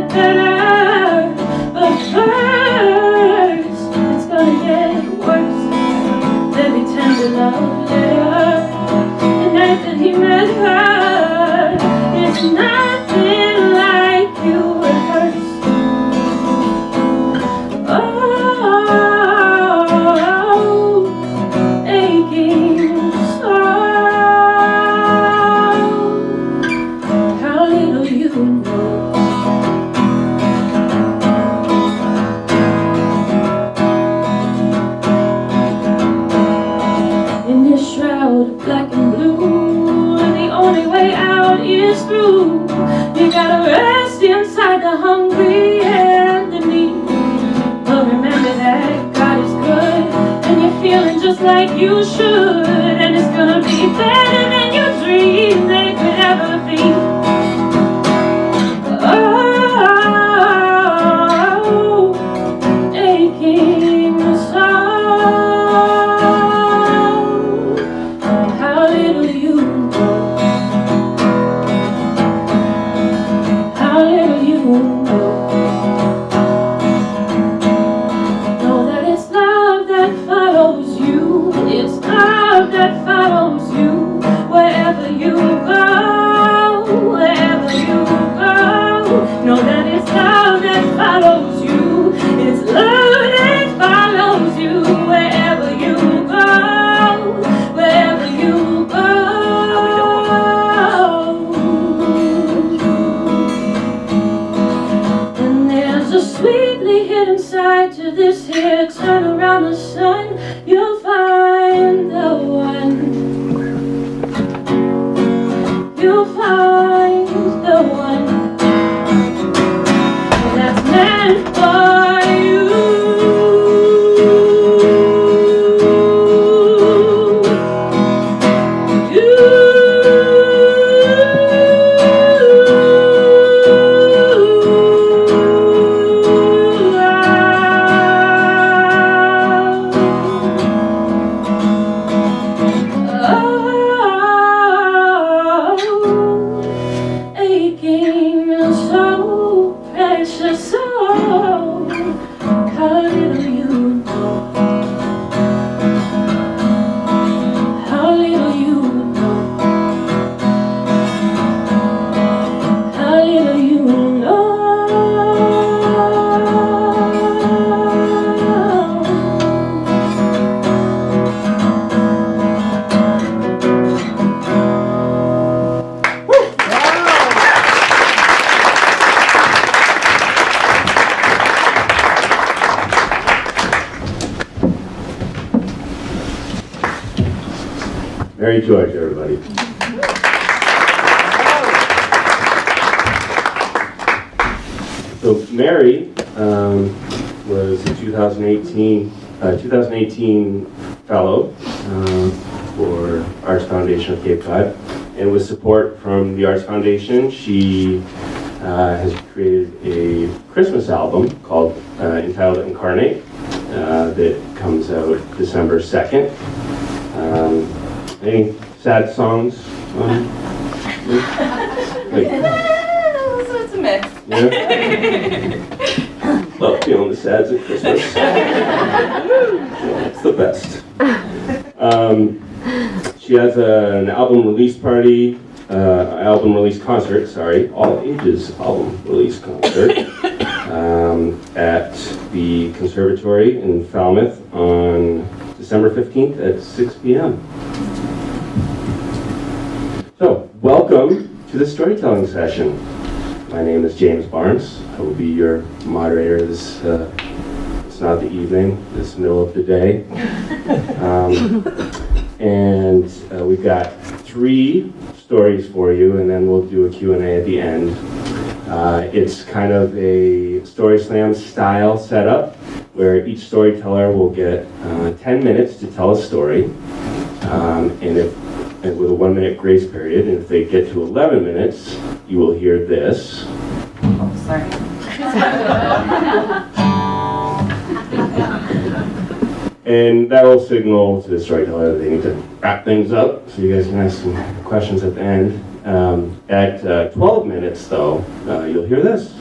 get better, but first it's gonna get worse. Let me tender love letter. The night that he met her, it's nothing like you rehearsed. Oh, aching soul, how little you know. In this shroud of black and blue, the only way out is through. You gotta rest inside the hungry and the needy. But remember that God is good, and you're feeling just like you should, and it's gonna be better than you dreamed that it could ever be. Oh, aching soul, how little you know, how little you know. Know that it's love that follows you, it's love that follows you wherever you go, wherever you go. Know that it's love that follows you, it's love that follows you wherever you go, wherever you go. And there's a sweetly hidden side to this here. Turn around the sun, you'll find the one. You'll find the one that's meant for you. Aching so precious, so how little you know, how little you know, how little you know. Mary George, everybody. So Mary was a 2018 fellow for Arts Foundation of Cape Cod, and with support from the Arts Foundation, she has created a Christmas album called entitled Incarnate that comes out December 2nd. Any sad songs? Like, So it's a mix. yeah? Love feeling the sads at Christmas. It's the best. She has an album release party, album release concert, sorry, all ages album release concert at the Conservatory in Falmouth on December 15th at 6 p.m. So, welcome to the storytelling session. My name is James Barnes. I will be your moderator this, it's not the evening, this middle of the day. And we've got 3 stories for you, and then we'll do a Q&A at the end. It's kind of a Story Slam style setup, where each storyteller will get 10 minutes to tell a story. And with a 1-minute grace period, and if they get to 11 minutes, you will hear this. Oh, sorry. And that will signal to the storyteller that they need to wrap things up, so you guys can ask some questions at the end. At 12 minutes, though, you'll hear this.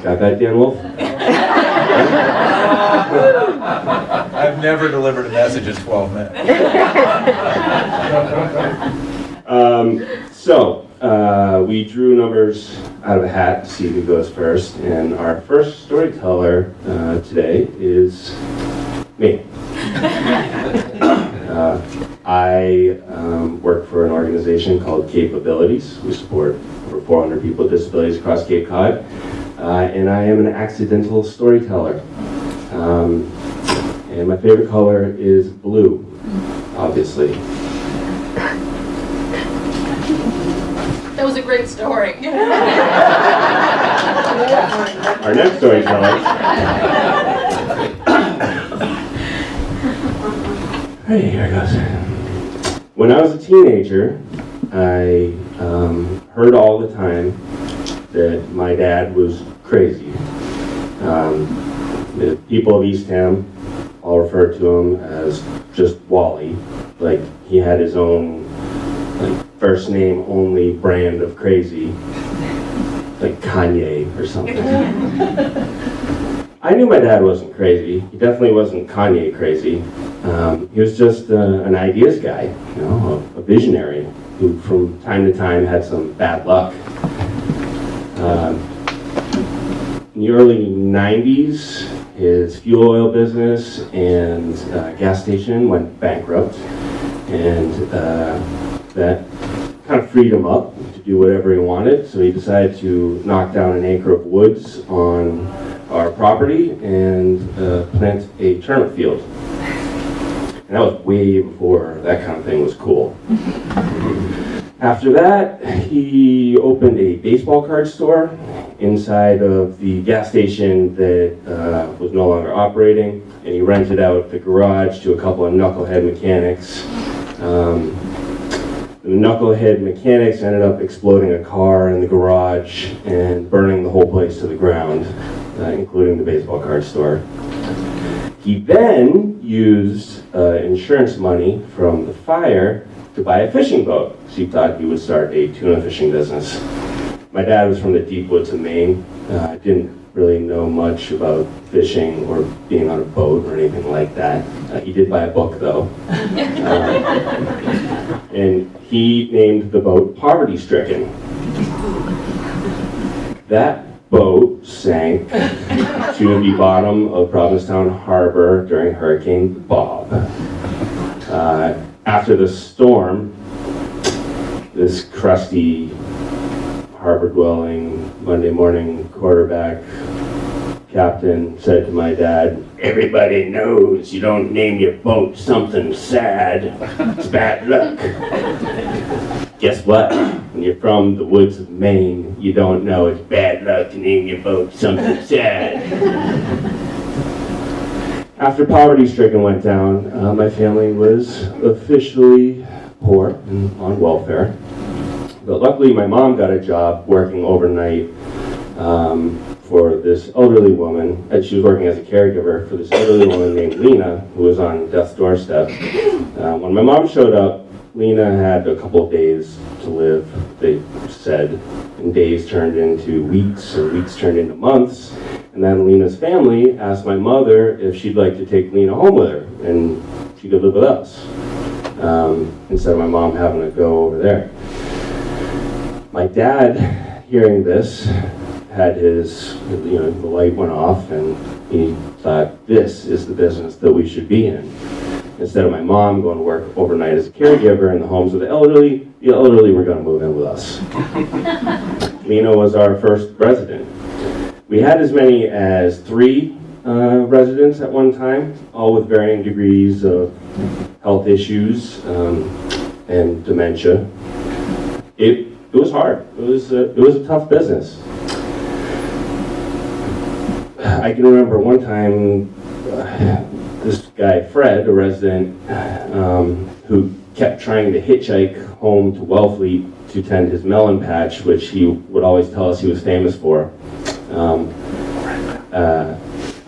Got that, Dan Wolf? I've never delivered a message in 12 minutes. We drew numbers out of a hat to see who goes first, and our first storyteller today is me. I work for an organization called Capabilities. We support over 400 people with disabilities across Cape Cod, and I am an accidental storyteller. And my favorite color is blue, obviously. That was a great story. Our next storyteller. Hey, here it goes. When I was a teenager, I heard all the time that my dad was crazy. The people of Eastham all referred to him as just Wally, like he had his own first name only brand of crazy, like Kanye or something. I knew my dad wasn't crazy. He definitely wasn't Kanye crazy. He was just an ideas guy, you know, a visionary who from time to time had some bad luck. In the early 90s, his fuel oil business and gas station went bankrupt, and that kind of freed him up to do whatever he wanted. So he decided to knock down an acre of woods on our property and plant a turnip field. And that was way before that kind of thing was cool. After that, he opened a baseball card store inside of the gas station that was no longer operating, and he rented out the garage to a couple of knucklehead mechanics. The knucklehead mechanics ended up exploding a car in the garage and burning the whole place to the ground, including the baseball card store. He then used insurance money from the fire to buy a fishing boat. So he thought he would start a tuna fishing business. My dad was from the deep woods of Maine. Didn't really know much about fishing or being on a boat or anything like that. He did buy a book though. And he named the boat Poverty Stricken. That boat sank to the bottom of Provincetown Harbor during Hurricane Bob. After the storm, this crusty harbor-dwelling Monday morning quarterback captain said to my dad, "Everybody knows you don't name your boat something sad. It's bad luck." Guess what? When you're from the woods of Maine, you don't know it's bad luck to name your boat something sad. After Poverty Stricken went down, my family was officially poor and on welfare. But luckily my mom got a job working overnight for this elderly woman. She was working as a caregiver for this elderly woman named Lena, who was on death's doorstep. When my mom showed up, Lena had a couple of days to live, they said, and days turned into weeks, and weeks turned into months. And then Lena's family asked my mother if she'd like to take Lena home with her, and she could live with us, instead of my mom having to go over there. My dad, hearing this, had his, the light went off, and he thought, this is the business that we should be in. Instead of my mom going to work overnight as a caregiver in the homes of the elderly were going to move in with us. Lena was our first resident. We had as many as 3 residents at one time, all with varying degrees of health issues and dementia. It was hard. It was a tough business. I can remember one time this guy, Fred, a resident, who kept trying to hitchhike home to Wellfleet to tend his melon patch, which he would always tell us he was famous for.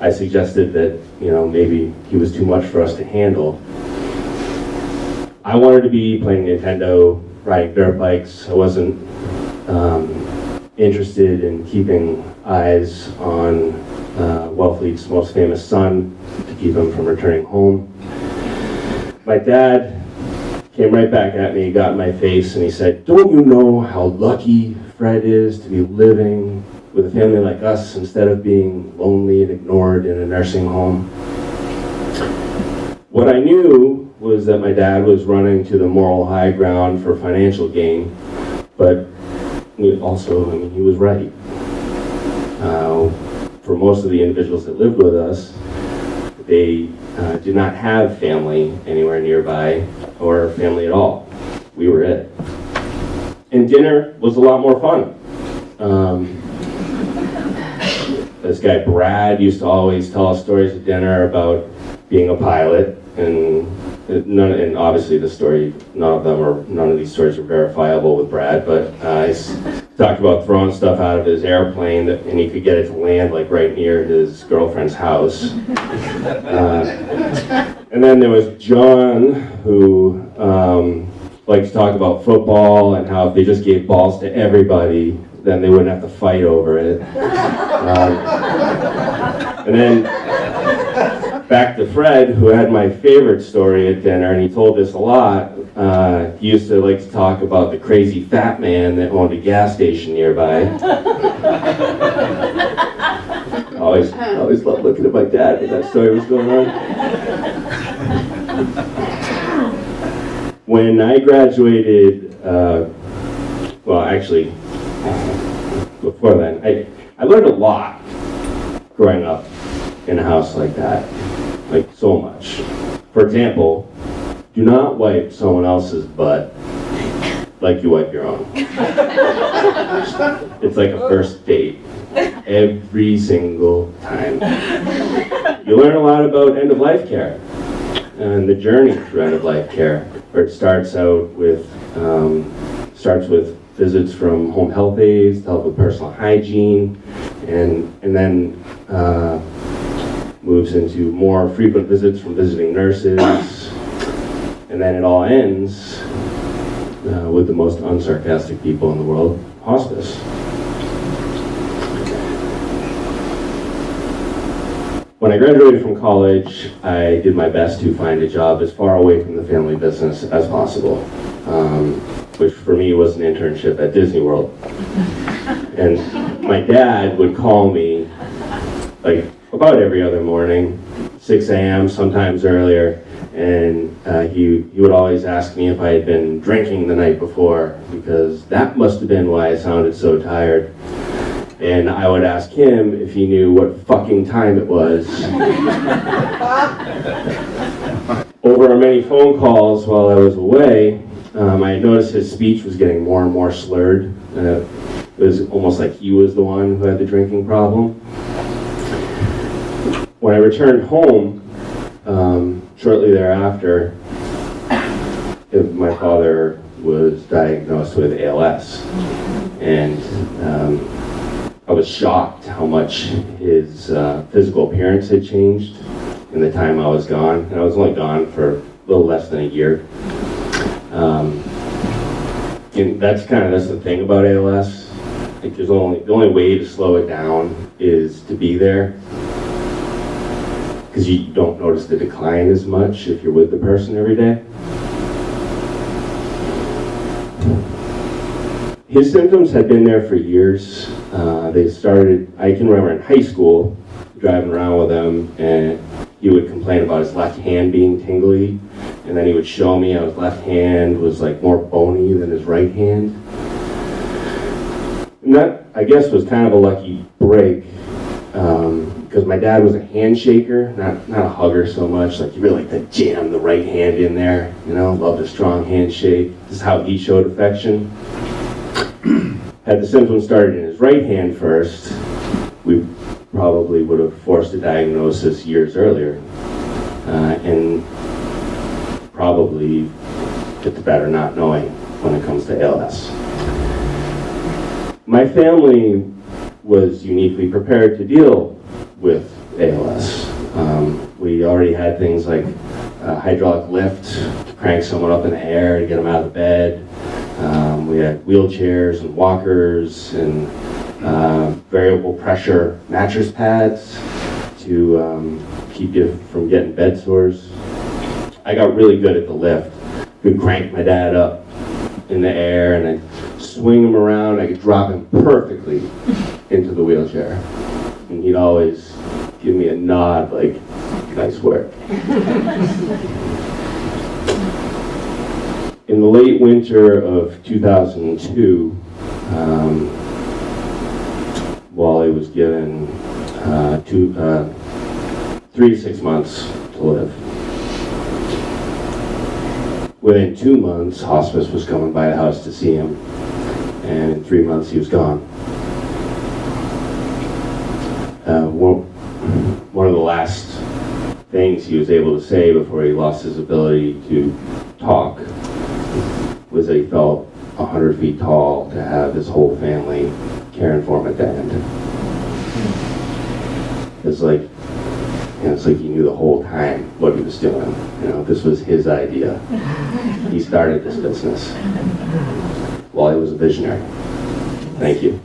I suggested that, maybe he was too much for us to handle. I wanted to be playing Nintendo, riding dirt bikes. I wasn't interested in keeping eyes on Wellfleet's most famous son to keep him from returning home. My dad came right back at me, got in my face, and he said, "Don't you know how lucky Fred is to be living with a family like us instead of being lonely and ignored in a nursing home?" What I knew was that my dad was running to the moral high ground for financial gain, but he was right. For most of the individuals that lived with us, they did not have family anywhere nearby or family at all. We were it. And dinner was a lot more fun. This guy Brad used to always tell us stories at dinner about being a pilot, and obviously none of these stories are verifiable with Brad, but he talked about throwing stuff out of his airplane and he could get it to land like right near his girlfriend's house. And then there was John, who liked to talk about football and how if they just gave balls to everybody, then they wouldn't have to fight over it. And then back to Fred, who had my favorite story at dinner, and he told this a lot. He used to like to talk about the crazy fat man that owned a gas station nearby. I always loved looking at my dad when that story was going on. When I graduated, before then, I learned a lot growing up in a house like that. Like, so much. For example, do not wipe someone else's butt like you wipe your own. It's like a first date. Every single time. You learn a lot about end-of-life care and the journey through end-of-life care, where it starts with visits from home health aides to help with personal hygiene, and then moves into more frequent visits from visiting nurses, and then it all ends with the most unsarcastic people in the world, hospice. When I graduated from college, I did my best to find a job as far away from the family business as possible, which for me was an internship at Disney World. And my dad would call me like about every other morning, 6 a.m., sometimes earlier, and he would always ask me if I had been drinking the night before, because that must have been why I sounded so tired. And I would ask him if he knew what fucking time it was. Over our many phone calls while I was away, I noticed his speech was getting more and more slurred. It was almost like he was the one who had the drinking problem. When I returned home, shortly thereafter, my father was diagnosed with ALS. And I was shocked how much his physical appearance had changed in the time I was gone. And I was only gone for a little less than a year. And that's the thing about ALS. Like, the only way to slow it down is to be there, because you don't notice the decline as much if you're with the person every day. His symptoms had been there for years. They started, I can remember in high school, driving around with him, and he would complain about his left hand being tingly, and then he would show me how his left hand was like more bony than his right hand. And that, I guess, was kind of a lucky break, because my dad was a handshaker, not a hugger so much. Like, he really liked to jam the right hand in there, loved a strong handshake. This is how he showed affection. Had the symptoms started in his right hand first, we probably would have forced a diagnosis years earlier, and probably it's better not knowing when it comes to ALS. My family was uniquely prepared to deal with ALS. We already had things like hydraulic lift to crank someone up in the air to get them out of the bed. We had wheelchairs and walkers and variable pressure mattress pads to keep you from getting bed sores. I got really good at the lift. Could crank my dad up in the air and I'd swing him around. I could drop him perfectly into the wheelchair. And he'd always give me a nod like, nice work. In the late winter of 2002, Wally was given 3 to 6 months to live. Within 2 months, hospice was coming by the house to see him, and in 3 months he was gone. One of the last things he was able to say before he lost his ability to talk was that he felt 100 feet tall to have his whole family caring for him at the end. It's like he knew the whole time what he was doing. This was his idea. He started this business while he was a visionary. Thank you.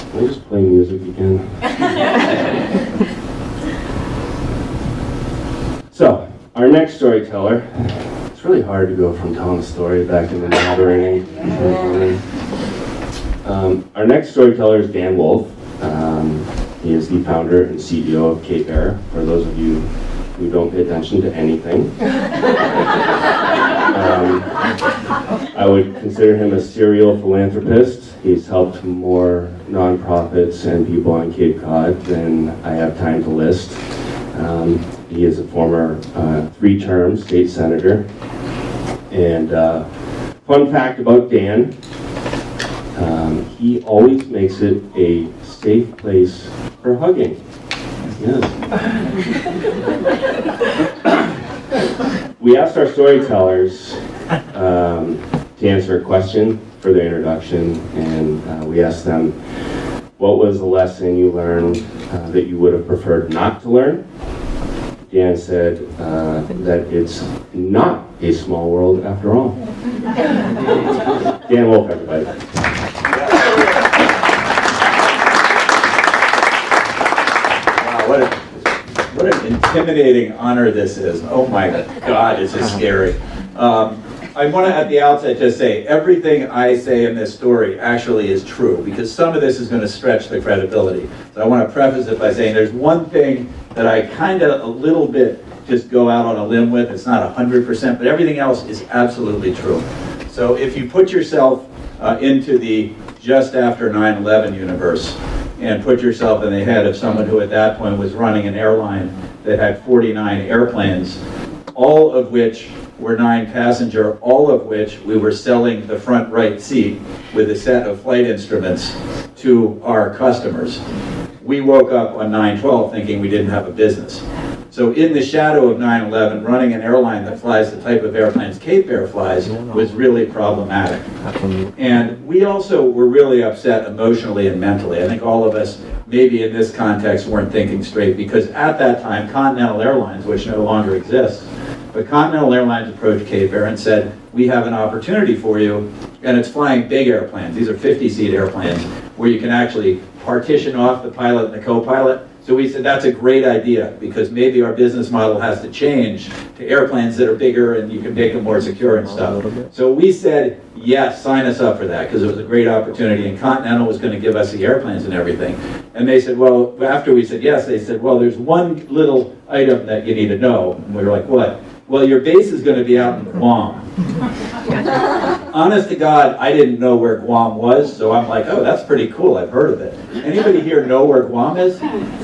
Can I just play music again? So, our next storyteller, it's really hard to go from telling a story back in the moderating. Our next storyteller is Dan Wolf. He is the founder and CEO of Cape Air, for those of you who don't pay attention to anything. I would consider him a serial philanthropist. He's helped more nonprofits and people on Cape Cod than I have time to list. He is a former 3-term state senator. And fun fact about Dan, he always makes it a safe place for hugging. Yes. We asked our storytellers to answer a question for their introduction, and we asked them, what was the lesson you learned that you would have preferred not to learn? Dan said that it's not a small world after all. Dan Wolf, everybody. Wow, what an intimidating honor this is. Oh my God, this is scary. I want to at the outset just say everything I say in this story actually is true, because some of this is going to stretch the credibility. So I want to preface it by saying there's one thing that I kind of a little bit just go out on a limb with. It's not 100%, but everything else is absolutely true. So if you put yourself into the just after 9/11 universe and put yourself in the head of someone who at that point was running an airline that had 49 airplanes, all of which were 9-passenger, all of which we were selling the front right seat with a set of flight instruments to our customers. We woke up on 9/12 thinking we didn't have a business. So in the shadow of 9/11, running an airline that flies the type of airplanes Cape Air flies was really problematic. And we also were really upset emotionally and mentally. I think all of us, maybe in this context, weren't thinking straight, because at that time, Continental Airlines, which no longer exists, but Continental Airlines approached Cape Air and said, we have an opportunity for you, and it's flying big airplanes. These are 50-seat airplanes where you can actually partition off the pilot and the co-pilot. So we said, that's a great idea, because maybe our business model has to change to airplanes that are bigger and you can make them more secure and stuff. So we said, yes, sign us up for that, because it was a great opportunity, and Continental was going to give us the airplanes and everything. And they said, well, after we said yes, they said, well, there's one little item that you need to know. And we were like, what? Well, your base is going to be out in Guam. Honest to God, I didn't know where Guam was, so I'm like, oh, that's pretty cool, I've heard of it. Anybody here know where Guam is?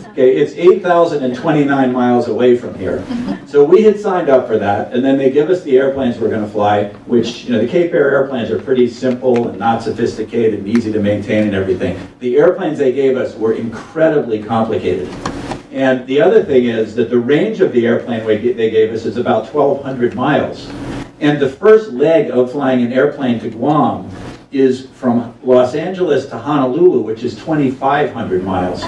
Okay, it's 8,029 miles away from here. So we had signed up for that, and then they give us the airplanes we're going to fly, which, the Cape Air airplanes are pretty simple and not sophisticated and easy to maintain and everything. The airplanes they gave us were incredibly complicated. And the other thing is that the range of the airplane they gave us is about 1,200 miles. And the first leg of flying an airplane to Guam is from Los Angeles to Honolulu, which is 2,500 miles.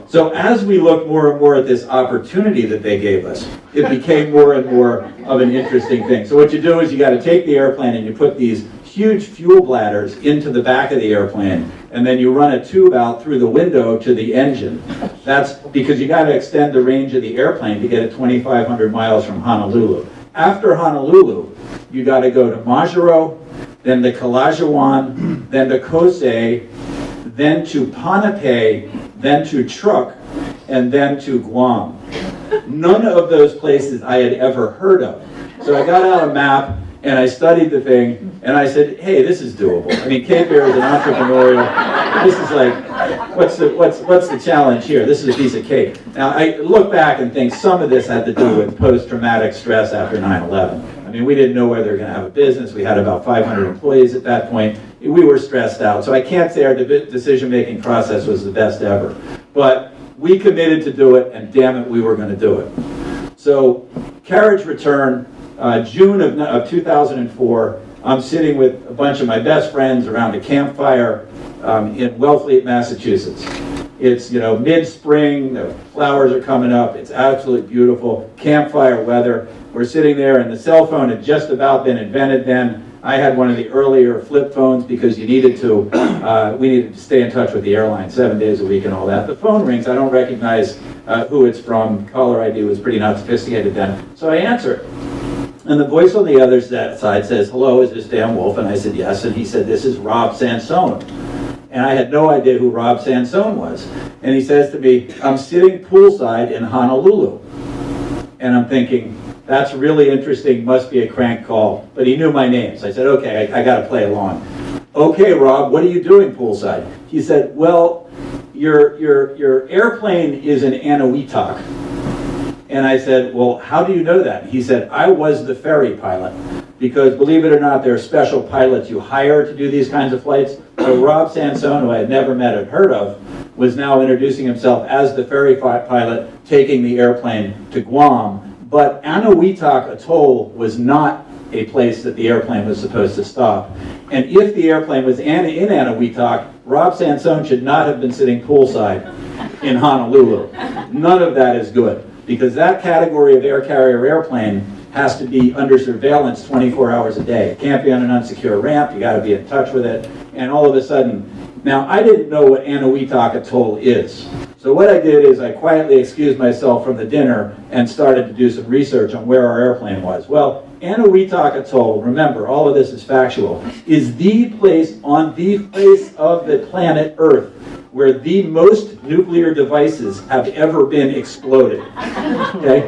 So as we look more and more at this opportunity that they gave us, it became more and more of an interesting thing. So what you do is you got to take the airplane and you put these huge fuel bladders into the back of the airplane, and then you run a tube out through the window to the engine. That's because you got to extend the range of the airplane to get it 2,500 miles from Honolulu. After Honolulu, you got to go to Majuro, then to Kalajuan, then to Kosei, then to Ponape, then to Truk, and then to Guam. None of those places I had ever heard of. So I got out a map and I studied the thing, and I said, hey, this is doable. I mean, Cape Air is an entrepreneurial, this is like, what's the challenge here? This is a piece of cake. Now, I look back and think some of this had to do with post-traumatic stress after 9/11. I mean, we didn't know whether we were going to have a business. We had about 500 employees at that point. We were stressed out. So I can't say our decision-making process was the best ever. But we committed to do it, and damn it, we were going to do it. So, carriage return, June of 2004, I'm sitting with a bunch of my best friends around a campfire in Wellfleet, Massachusetts. It's, mid-spring, the flowers are coming up, it's absolutely beautiful, campfire weather. We're sitting there, and the cell phone had just about been invented then. I had one of the earlier flip phones because we needed to stay in touch with the airline 7 days a week and all that. The phone rings, I don't recognize who it's from. Caller ID was pretty not sophisticated then. So I answer. And the voice on the other side says, hello, is this Dan Wolf? And I said, yes. And he said, this is Rob Sansone. And I had no idea who Rob Sansone was. And he says to me, I'm sitting poolside in Honolulu. And I'm thinking, that's really interesting, must be a crank call. But he knew my name, so I said, okay, I got to play along. Okay, Rob, what are you doing poolside? He said, well, your airplane is in Eniwetok. And I said, well, how do you know that? He said, I was the ferry pilot. Because believe it or not, there are special pilots you hire to do these kinds of flights. So Rob Sansone, who I had never met or heard of, was now introducing himself as the ferry pilot taking the airplane to Guam. But Eniwetok Atoll was not a place that the airplane was supposed to stop. And if the airplane was in Eniwetok, Rob Sansone should not have been sitting poolside in Honolulu. None of that is good, because that category of air carrier airplane has to be under surveillance 24 hours a day. It can't be on an unsecure ramp, you gotta be in touch with it, and all of a sudden, now I didn't know what Eniwetok Atoll is. So what I did is I quietly excused myself from the dinner and started to do some research on where our airplane was. Well, Eniwetok Atoll, remember, all of this is factual, is the place on the face of the planet Earth where the most nuclear devices have ever been exploded. Okay?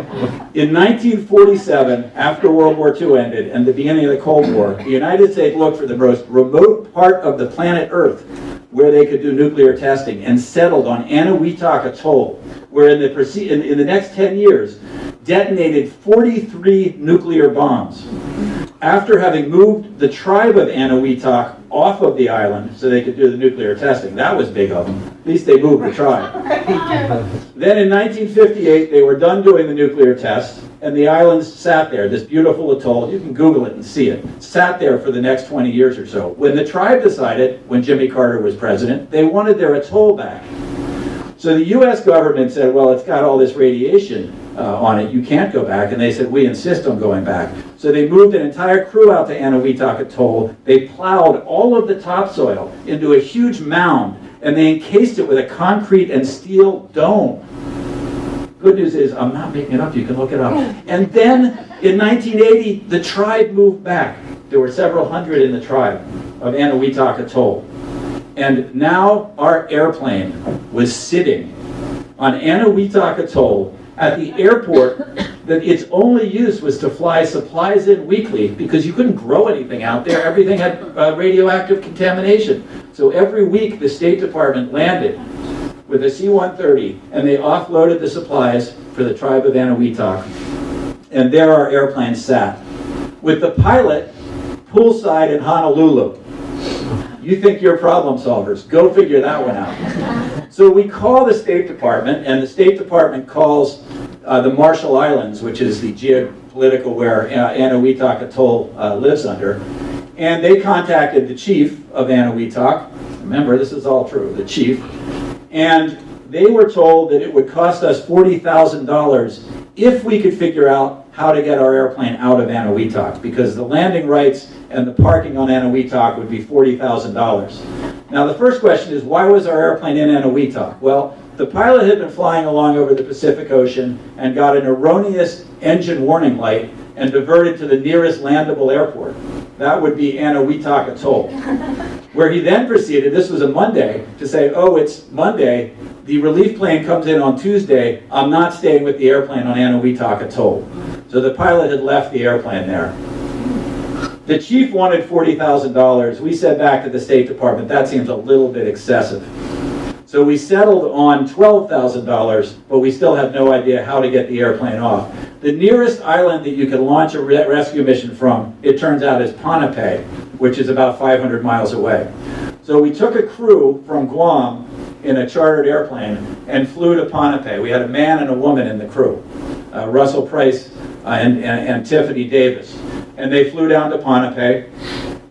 In 1947, after World War II ended and the beginning of the Cold War, the United States looked for the most remote part of the planet Earth where they could do nuclear testing and settled on Eniwetok Atoll, where in the next 10 years detonated 43 nuclear bombs. After having moved the tribe of Eniwetok off of the island so they could do the nuclear testing, that was big of them. At least they moved the tribe. Then in 1958, they were done doing the nuclear tests, and the islands sat there, this beautiful atoll, you can Google it and see it, sat there for the next 20 years or so. When the tribe decided, when Jimmy Carter was president, they wanted their atoll back. So the US government said, well, it's got all this radiation on it, you can't go back. And they said, we insist on going back. So they moved an entire crew out to Eniwetok Atoll. They plowed all of the topsoil into a huge mound, and they encased it with a concrete and steel dome. Good news is, I'm not making it up, you can look it up. And then in 1980, the tribe moved back. There were several hundred in the tribe of Eniwetok Atoll. And now our airplane was sitting on Eniwetok Atoll at the airport that its only use was to fly supplies in weekly because you couldn't grow anything out there. Everything had radioactive contamination. So every week the State Department landed with a C-130 and they offloaded the supplies for the tribe of Eniwetok. And there our airplane sat with the pilot poolside in Honolulu. You think you're problem solvers. Go figure that one out. So we call the State Department, and the State Department calls the Marshall Islands, which is the political where Anahuac Atoll lives under. And they contacted the chief of Anahuac. Remember, this is all true, the chief. And they were told that it would cost us $40,000 if we could figure out how to get our airplane out of Anahuac, because the landing rights and the parking on Anahuac would be $40,000. Now the first question is, why was our airplane in Anahuac? Well, the pilot had been flying along over the Pacific Ocean and got an erroneous engine warning light and diverted to the nearest landable airport. That would be Anahuac Atoll. Where he then proceeded, this was a Monday, to say, oh, it's Monday, the relief plane comes in on Tuesday, I'm not staying with the airplane on Anahuac Atoll. So the pilot had left the airplane there. The chief wanted $40,000. We said back to the State Department, that seems a little bit excessive. So we settled on $12,000, but we still have no idea how to get the airplane off. The nearest island that you can launch a rescue mission from, it turns out, is Ponape, which is about 500 miles away. So we took a crew from Guam in a chartered airplane and flew to Ponape. We had a man and a woman in the crew, Russell Price and Tiffany Davis. And they flew down to Ponape,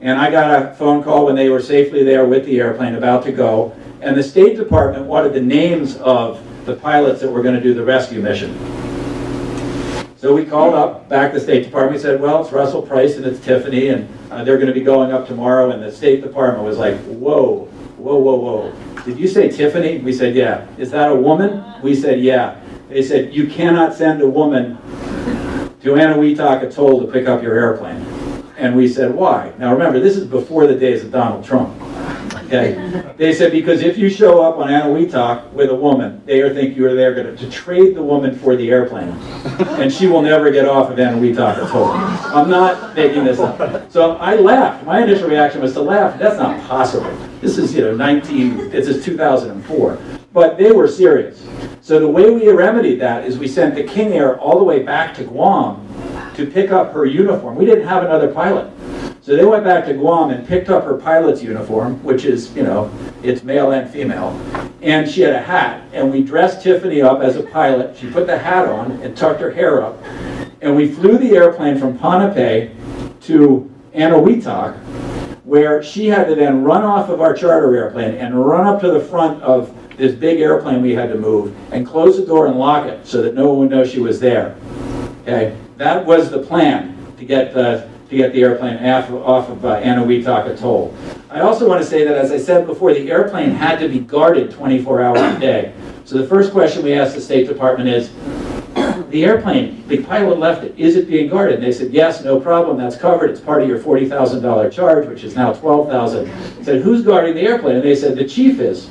and I got a phone call when they were safely there with the airplane, about to go. And the State Department wanted the names of the pilots that were going to do the rescue mission. So we called up back to the State Department. We said, well, it's Russell Price and it's Tiffany, and they're going to be going up tomorrow. And the State Department was like, whoa, whoa, whoa, whoa. Did you say Tiffany? We said, yeah. Is that a woman? We said, yeah. They said, you cannot send a woman to Anahuac Atoll to pick up your airplane. And we said, why? Now remember, this is before the days of Donald Trump. Okay. They said, because if you show up on Anahuac with a woman, they think you are there to trade the woman for the airplane. And she will never get off of Anahuac Atoll. I'm not making this up. So I laughed. My initial reaction was to laugh. That's not possible. This is, this is 2004. But they were serious. So the way we remedied that is we sent the King Air all the way back to Guam to pick up her uniform. We didn't have another pilot. So they went back to Guam and picked up her pilot's uniform, which is, it's male and female. And she had a hat. And we dressed Tiffany up as a pilot. She put the hat on and tucked her hair up. And we flew the airplane from Ponape to Anahuac, where she had to then run off of our charter airplane and run up to the front of this big airplane we had to move and close the door and lock it so that no one would know she was there. Okay, that was the plan to get the airplane off of Anahuac Atoll. I also want to say that, as I said before, the airplane had to be guarded 24 hours a day. So the first question we asked the State Department is, the airplane, the pilot left it, is it being guarded? And they said, yes, no problem, that's covered. It's part of your $40,000 charge, which is now $12,000. I said, who's guarding the airplane? And they said, the chief is.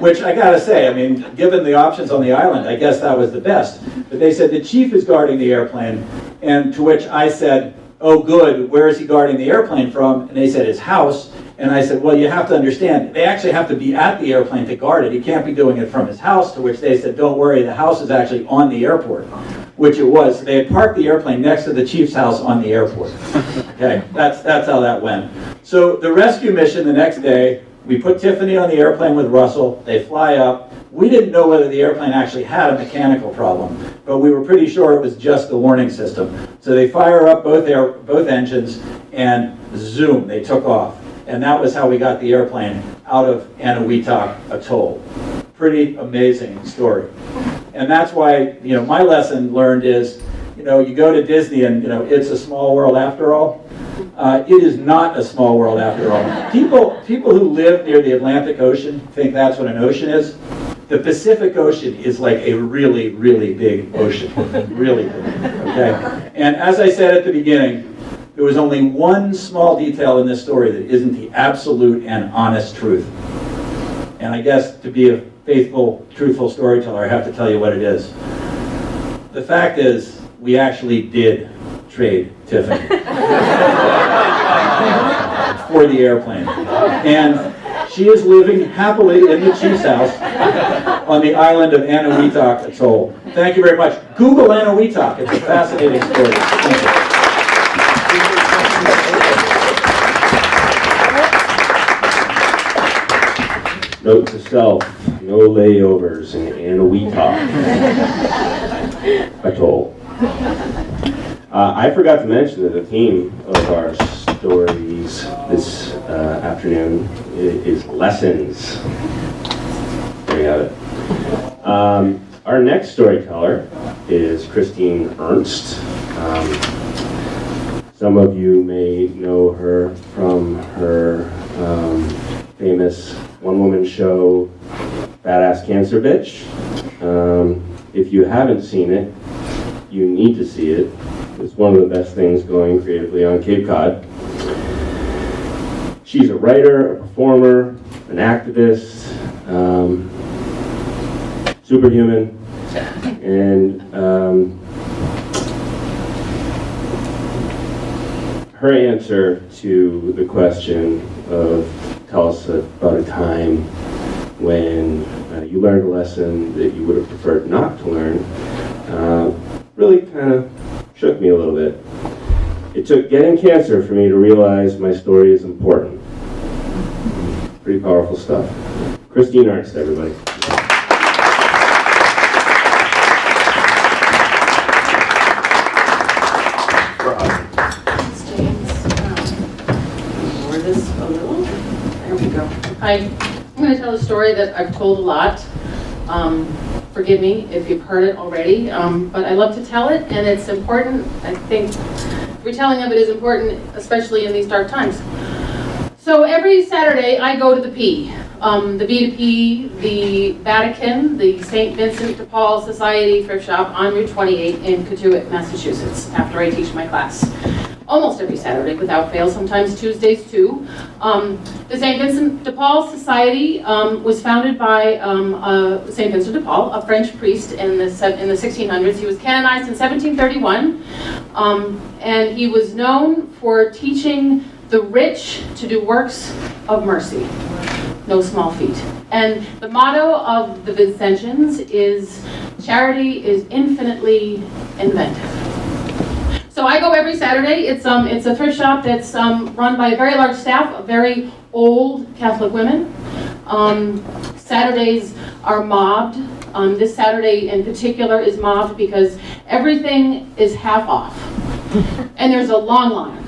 Which I gotta say, given the options on the island, I guess that was the best. But they said, the chief is guarding the airplane. And to which I said, oh good, where is he guarding the airplane from? And they said, his house. And I said, well, you have to understand, they actually have to be at the airplane to guard it. He can't be doing it from his house, to which they said, don't worry, the house is actually on the airport, which it was. They had parked the airplane next to the chief's house on the airport. Okay, that's how that went. So the rescue mission the next day, we put Tiffany on the airplane with Russell. They fly up. We didn't know whether the airplane actually had a mechanical problem, but we were pretty sure it was just the warning system. So they fire up both engines, and zoom, they took off. And that was how we got the airplane out of Anahuac Atoll. Pretty amazing story. And that's why, my lesson learned is, you go to Disney and, it's a small world after all. It is not a small world after all. People who live near the Atlantic Ocean think that's what an ocean is. The Pacific Ocean is like a really, really big ocean. Really big, okay? And as I said at the beginning, there was only one small detail in this story that isn't the absolute and honest truth. And I guess to be a faithful, truthful storyteller, I have to tell you what it is. The fact is, we actually did trade Tiffany for the airplane. And she is living happily in the chief's house on the island of Anahuac Atoll. Thank you very much. Google Anahuac. It's a fascinating story. Thank you. Note to self, no layovers in Anahuac Atoll. I forgot to mention that the theme of our stories this afternoon is lessons. There you have it. Our next storyteller is Christine Ernst. Some of you may know her from her famous one-woman show, Badass Cancer Bitch. If you haven't seen it, you need to see it. It's one of the best things going creatively on Cape Cod. She's a writer, a performer, an activist, superhuman, and her answer to the question of tell us about a time when you learned a lesson that you would have preferred not to learn really kind of shook me a little bit. It took getting cancer for me to realize my story is important. Pretty powerful stuff. Christine Ernst, everybody. I'm going to tell a story that I've told a lot. Forgive me if you've heard it already, but I love to tell it, and it's important. I think retelling of it is important, especially in these dark times. So every Saturday I go to the P, the B2P, the Vatican, the St. Vincent de Paul Society thrift shop on Route 28 in Cotuit, Massachusetts, after I teach my class. Almost every Saturday without fail, sometimes Tuesdays too. The St. Vincent de Paul Society was founded by St. Vincent de Paul, a French priest in the 1600s. He was canonized in 1731, and he was known for teaching the rich to do works of mercy, no small feat. And the motto of the Vincentians is, charity is infinitely inventive. So I go every Saturday. It's a thrift shop that's run by a very large staff of very old Catholic women. Saturdays are mobbed. This Saturday in particular is mobbed because everything is half off. And there's a long line.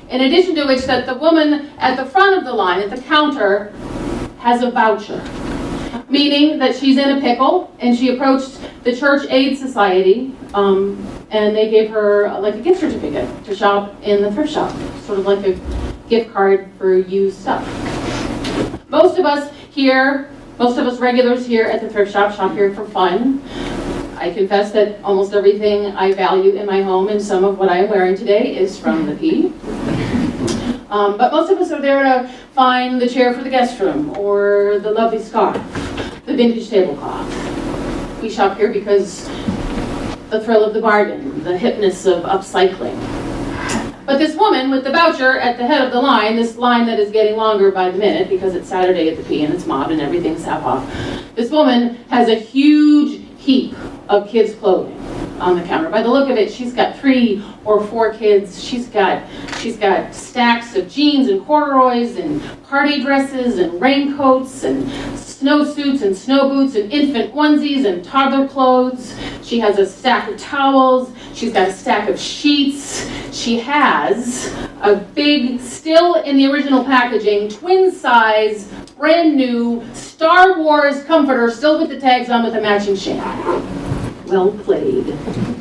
In addition to which, that the woman at the front of the line, at the counter, has a voucher. Meaning that she's in a pickle, and she approached the Church Aid Society, and they gave her like a gift certificate to shop in the thrift shop, sort of like a gift card for used stuff. Most of us regulars here at the thrift shop here for fun. I confess that almost everything I value in my home and some of what I'm wearing today is from the P. But most of us are there to find the chair for the guest room, or the lovely scarf, the vintage tablecloth. We shop here because the thrill of the bargain, the hipness of upcycling. But this woman with the voucher at the head of the line, this line that is getting longer by the minute because it's Saturday at the P and it's mobbed and everything's half off, this woman has a huge heap of kids' clothing on the counter. By the look of it, she's got 3 or 4 kids. She's got stacks of jeans and corduroys and party dresses and raincoats and snowsuits and snow boots and infant onesies and toddler clothes. She has a stack of towels. She's got a stack of sheets. She has a big, still in the original packaging, twin size, brand new Star Wars comforter, still with the tags on with a matching shade. Well played,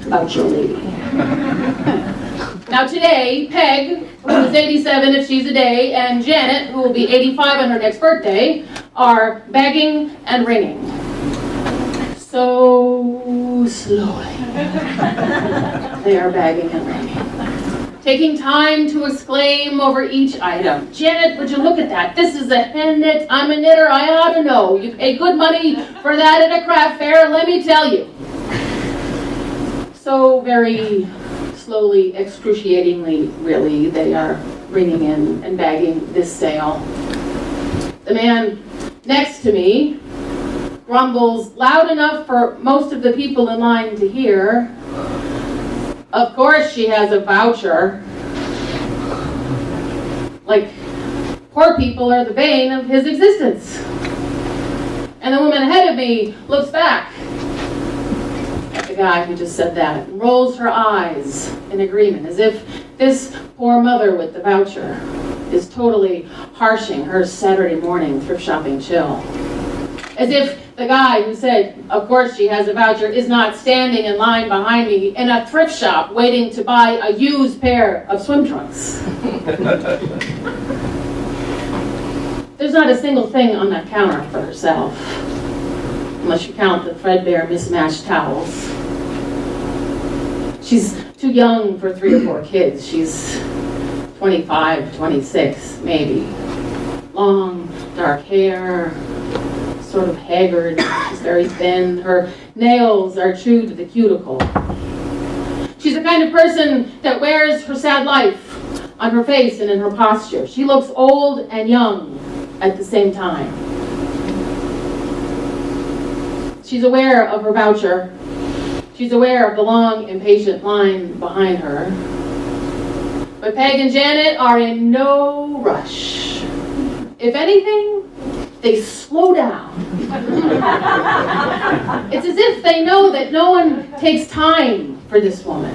voucher lady. Now today, Peg, who is 87 if she's a day, and Janet, who will be 85 on her next birthday, are bagging and ringing. So slowly. They are bagging and ringing. Taking time to exclaim over each item. Janet, would you look at that? This is a hand knit. I'm a knitter. I ought to know. You pay good money for that at a craft fair, let me tell you. So very slowly, excruciatingly, really, they are bringing in and bagging this sale. The man next to me grumbles loud enough for most of the people in line to hear. Of course she has a voucher. Like, poor people are the bane of his existence. And the woman ahead of me looks back at the guy who just said that and rolls her eyes in agreement, as if this poor mother with the voucher is totally harshing her Saturday morning thrift shopping chill. As if the guy who said, of course she has a voucher, is not standing in line behind me in a thrift shop waiting to buy a used pair of swim trunks. There's not a single thing on that counter for herself, unless you count the threadbare, mismatched towels. She's too young for 3 or 4 kids. She's 25, 26, maybe. Long, dark hair, sort of haggard. She's very thin. Her nails are true to the cuticle. She's the kind of person that wears her sad life on her face and in her posture. She looks old and young at the same time. She's aware of her voucher. She's aware of the long, impatient line behind her. But Peg and Janet are in no rush. If anything, they slow down. It's as if they know that no one takes time for this woman.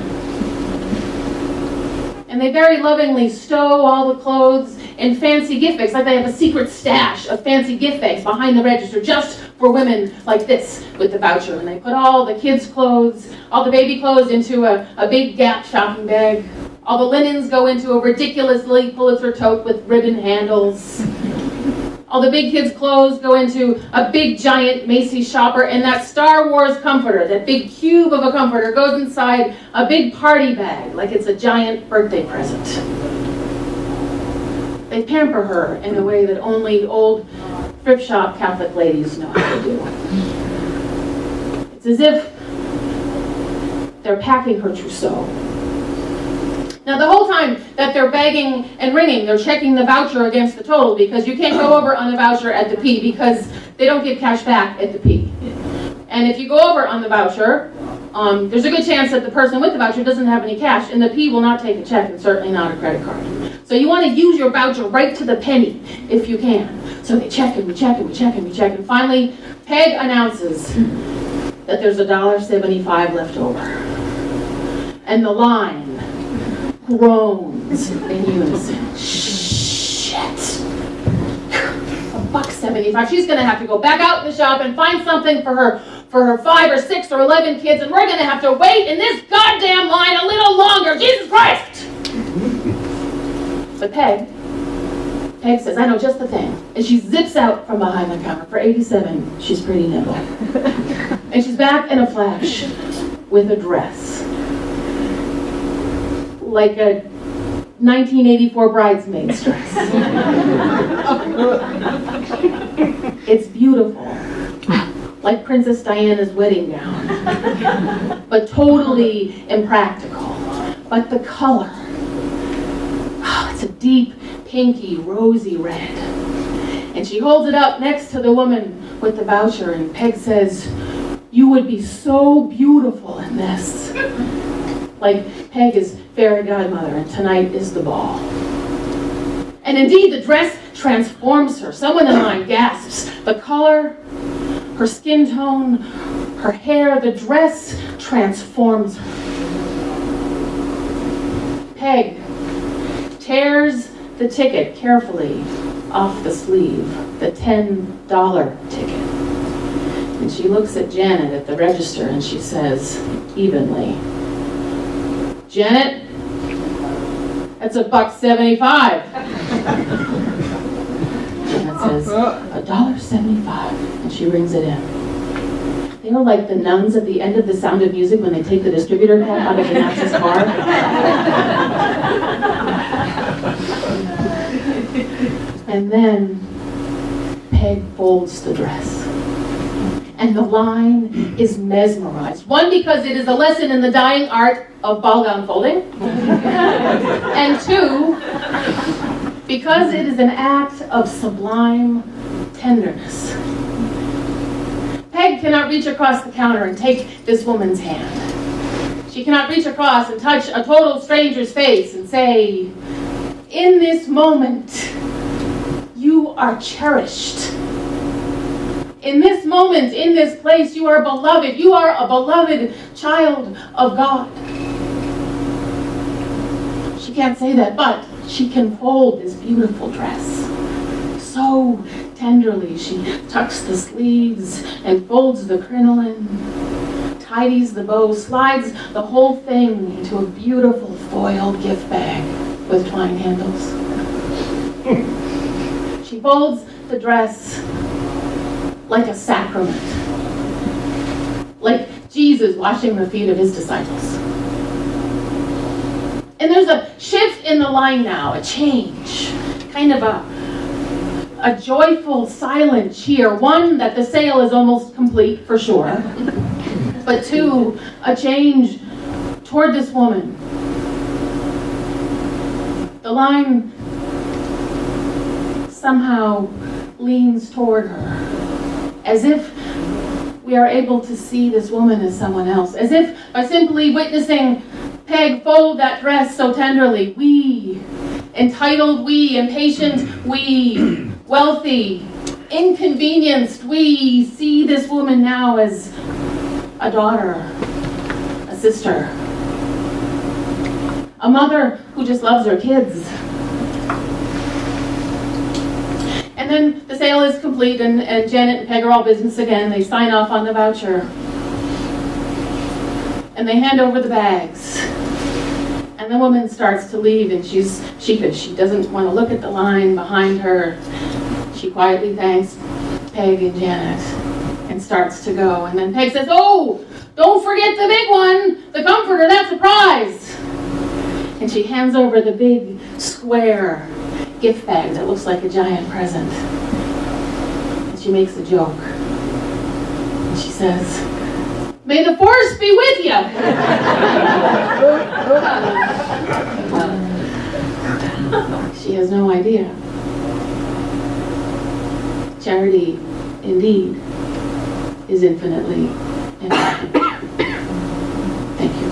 And they very lovingly stow all the clothes in fancy gift bags, like they have a secret stash of fancy gift bags behind the register just for women like this with the voucher. And they put all the kids' clothes, all the baby clothes into a big Gap shopping bag. All the linens go into a ridiculously Pulitzer tote with ribbon handles. All the big kids' clothes go into a big giant Macy's shopper, and that Star Wars comforter, that big cube of a comforter, goes inside a big party bag like it's a giant birthday present. They pamper her in a way that only old thrift shop Catholic ladies know how to do. It's as if they're packing her trousseau. Now, the whole time that they're begging and ringing, they're checking the voucher against the total, because you can't go over on the voucher at the P because they don't give cash back at the P. And if you go over on the voucher, there's a good chance that the person with the voucher doesn't have any cash, and the P will not take a check, and certainly not a credit card. So you want to use your voucher right to the penny if you can. So they check and we check and we check and we check, and finally Peg announces that there's $1.75 left over. And the line groans in unison. Shit. $1.75. She's going to have to go back out in the shop and find something for her 5 or 6 or 11 kids, and we're going to have to wait in this goddamn line a little longer. Jesus Christ! But Peg says, I know just the thing. And she zips out from behind the counter. For 87, she's pretty nimble. And she's back in a flash with a dress. Like a 1984 bridesmaid's dress. It's beautiful. Like Princess Diana's wedding gown. But totally impractical. But the color, it's a deep, pinky, rosy red. And she holds it up next to the woman with the voucher, and Peg says, you would be so beautiful in this. Like Peg is fairy godmother, and tonight is the ball. And indeed, the dress transforms her. Someone in line gasps. The color, her skin tone, her hair, the dress transforms her. Peg tears the ticket carefully off the sleeve, the $10 ticket. And she looks at Janet at the register and she says, evenly, Janet, that's $1.75. Janet says, $1.75, and she rings it in. They were like the nuns at the end of The Sound of Music when they take the distributor cap out of the Nazis' car. And then Peg folds the dress. And the line is mesmerized. One, because it is a lesson in the dying art of ball gown folding. And 2, because it is an act of sublime tenderness. Peg cannot reach across the counter and take this woman's hand. She cannot reach across and touch a total stranger's face and say, in this moment, you are cherished. in this moment, in this place, you are beloved. You are a beloved child of God. She can't say that, but she can fold this beautiful dress so tenderly. She tucks the sleeves and folds the crinoline, tidies the bow, slides the whole thing into a beautiful foiled gift bag with twine handles. She folds the dress like a sacrament, like Jesus washing the feet of his disciples. And there's a shift in the line now, a change, kind of a joyful, silent cheer. One, that the sale is almost complete, for sure. But two, a change toward this woman. The line somehow leans toward her, as if we are able to see this woman as someone else, as if by simply witnessing Peg fold that dress so tenderly, we, entitled we, impatient we, wealthy, inconvenienced we, see this woman now as a daughter, a sister, a mother who just loves her kids. And then the sale is complete, and Janet and Peg are all business again. They sign off on the voucher. And they hand over the bags. And the woman starts to leave, and she's sheepish. She doesn't want to look at the line behind her. She quietly thanks Peg and Janet and starts to go. And then Peg says, "Oh, don't forget the big one, the comforter, that's a prize." And she hands over the big, square gift bag that looks like a giant present. And she makes a joke. And she says, "May the force be with you." She has no idea. Charity, indeed, is infinitely important. Thank you.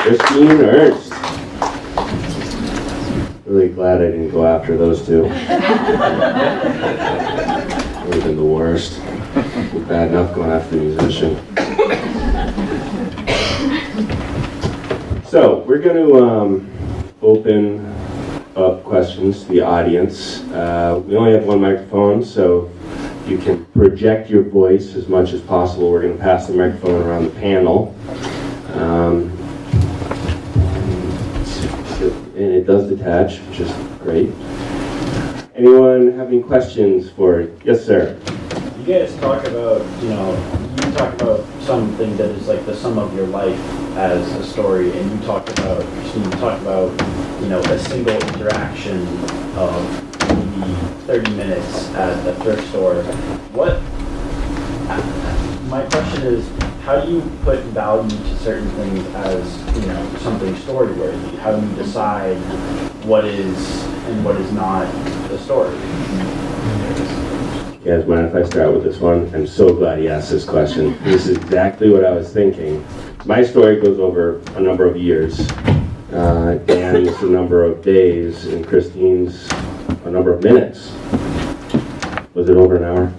Christine Ernst. Really glad I didn't go after those two. Would have been the worst. It was bad enough going after the musician. So we're going to open up questions to the audience. We only have one microphone, so you can project your voice as much as possible. We're going to pass the microphone around the panel. And it does detach, which is great. Anyone have any questions for it? Yes, sir. You guys talk about, you talk about something that is like the sum of your life as a story, and you talked about, a single interaction of maybe 30 minutes at the thrift store. My question is, how do you put value to certain things as, something story-worthy? How do you decide what is and what is not the story? You guys mind if I start with this one? I'm so glad you asked this question. This is exactly what I was thinking. My story goes over a number of years, Dan's a number of days, and Christine's a number of minutes. Was it over an hour?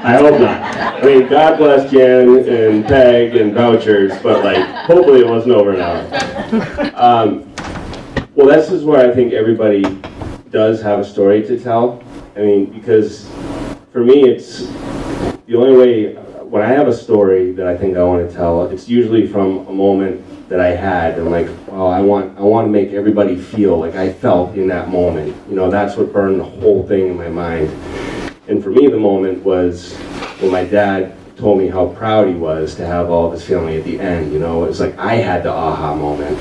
I hope not. I mean, God bless Jan and Peg and vouchers, but hopefully it wasn't over an hour. Well, this is where I think everybody does have a story to tell. I mean, because for me, it's the only way, when I have a story that I think I want to tell, it's usually from a moment that I had. I'm like, oh, I want to make everybody feel like I felt in that moment. That's what burned the whole thing in my mind. And for me, the moment was when my dad told me how proud he was to have all of his family at the end. It was like I had the aha moment.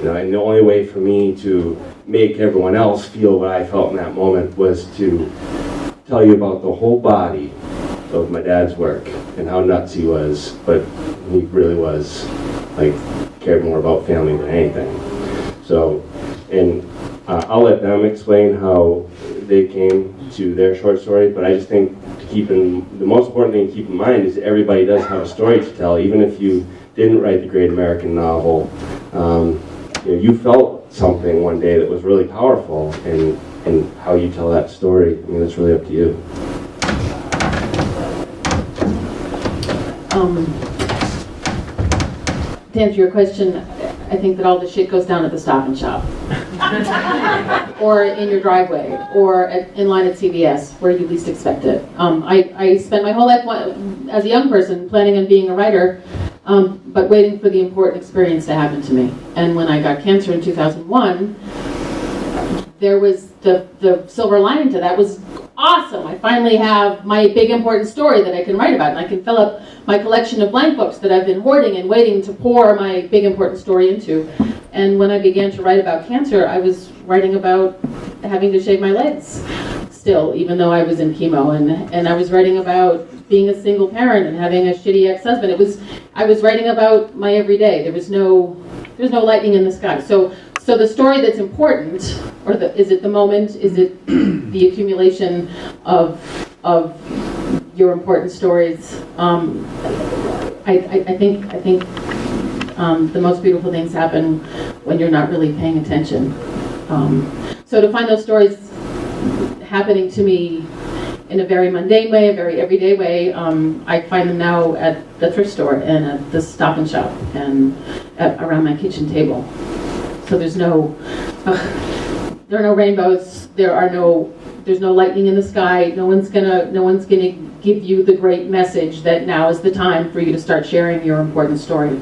And the only way for me to make everyone else feel what I felt in that moment was to tell you about the whole body of my dad's work and how nuts he was, but he really was, cared more about family than anything. So, and I'll let them explain how they came to their short story, but I just think the most important thing to keep in mind is everybody does have a story to tell, even if you didn't write the great American novel. You felt something one day that was really powerful, and how you tell that story, I mean, it's really up to you. To answer your question, I think that all the shit goes down at the Stop and Shop. Or in your driveway, or in line at CVS, where you least expect it. I spent my whole life as a young person planning on being a writer, but waiting for the important experience to happen to me. And when I got cancer in 2001, there was the silver lining to that was awesome. I finally have my big important story that I can write about, and I can fill up my collection of blank books that I've been hoarding and waiting to pour my big important story into. And when I began to write about cancer, I was writing about having to shave my legs still, even though I was in chemo, and I was writing about being a single parent and having a shitty ex-husband. I was writing about my everyday. There's no lightning in the sky. So the story that's important, or is it the moment? Is it the accumulation of your important stories? I think the most beautiful things happen when you're not really paying attention. So to find those stories happening to me in a very mundane way, a very everyday way, I find them now at the thrift store and at the Stop and Shop and around my kitchen table. So there are no rainbows. There's no lightning in the sky. No one's gonna give you the great message that now is the time for you to start sharing your important story.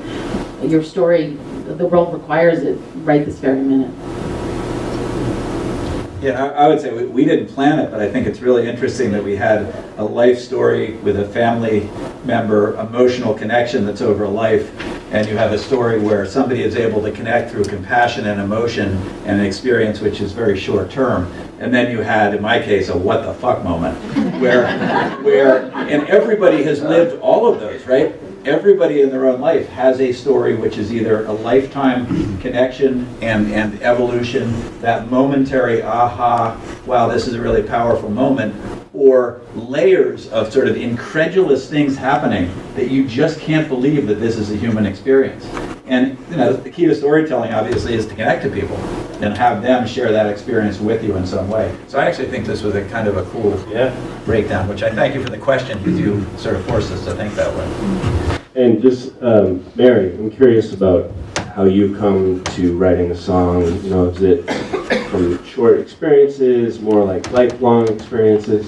Your story, the world requires it right this very minute. Yeah, I would say we didn't plan it, but I think it's really interesting that we had a life story with a family member, emotional connection that's over a life, and you have a story where somebody is able to connect through compassion and emotion and an experience which is very short term. And then you had, in my case, a what the fuck moment, where and everybody has lived all of those, right? Everybody in their own life has a story which is either a lifetime connection and evolution, that momentary aha, wow, this is a really powerful moment, or layers of sort of incredulous things happening that you just can't believe that this is a human experience. And the key to storytelling, obviously, is to connect to people and have them share that experience with you in some way. So I actually think this was a kind of a cool breakdown, which I thank you for the question, because you sort of forced us to think that way. And just, Mary, I'm curious about how you come to writing a song. Is it from short experiences, more like lifelong experiences?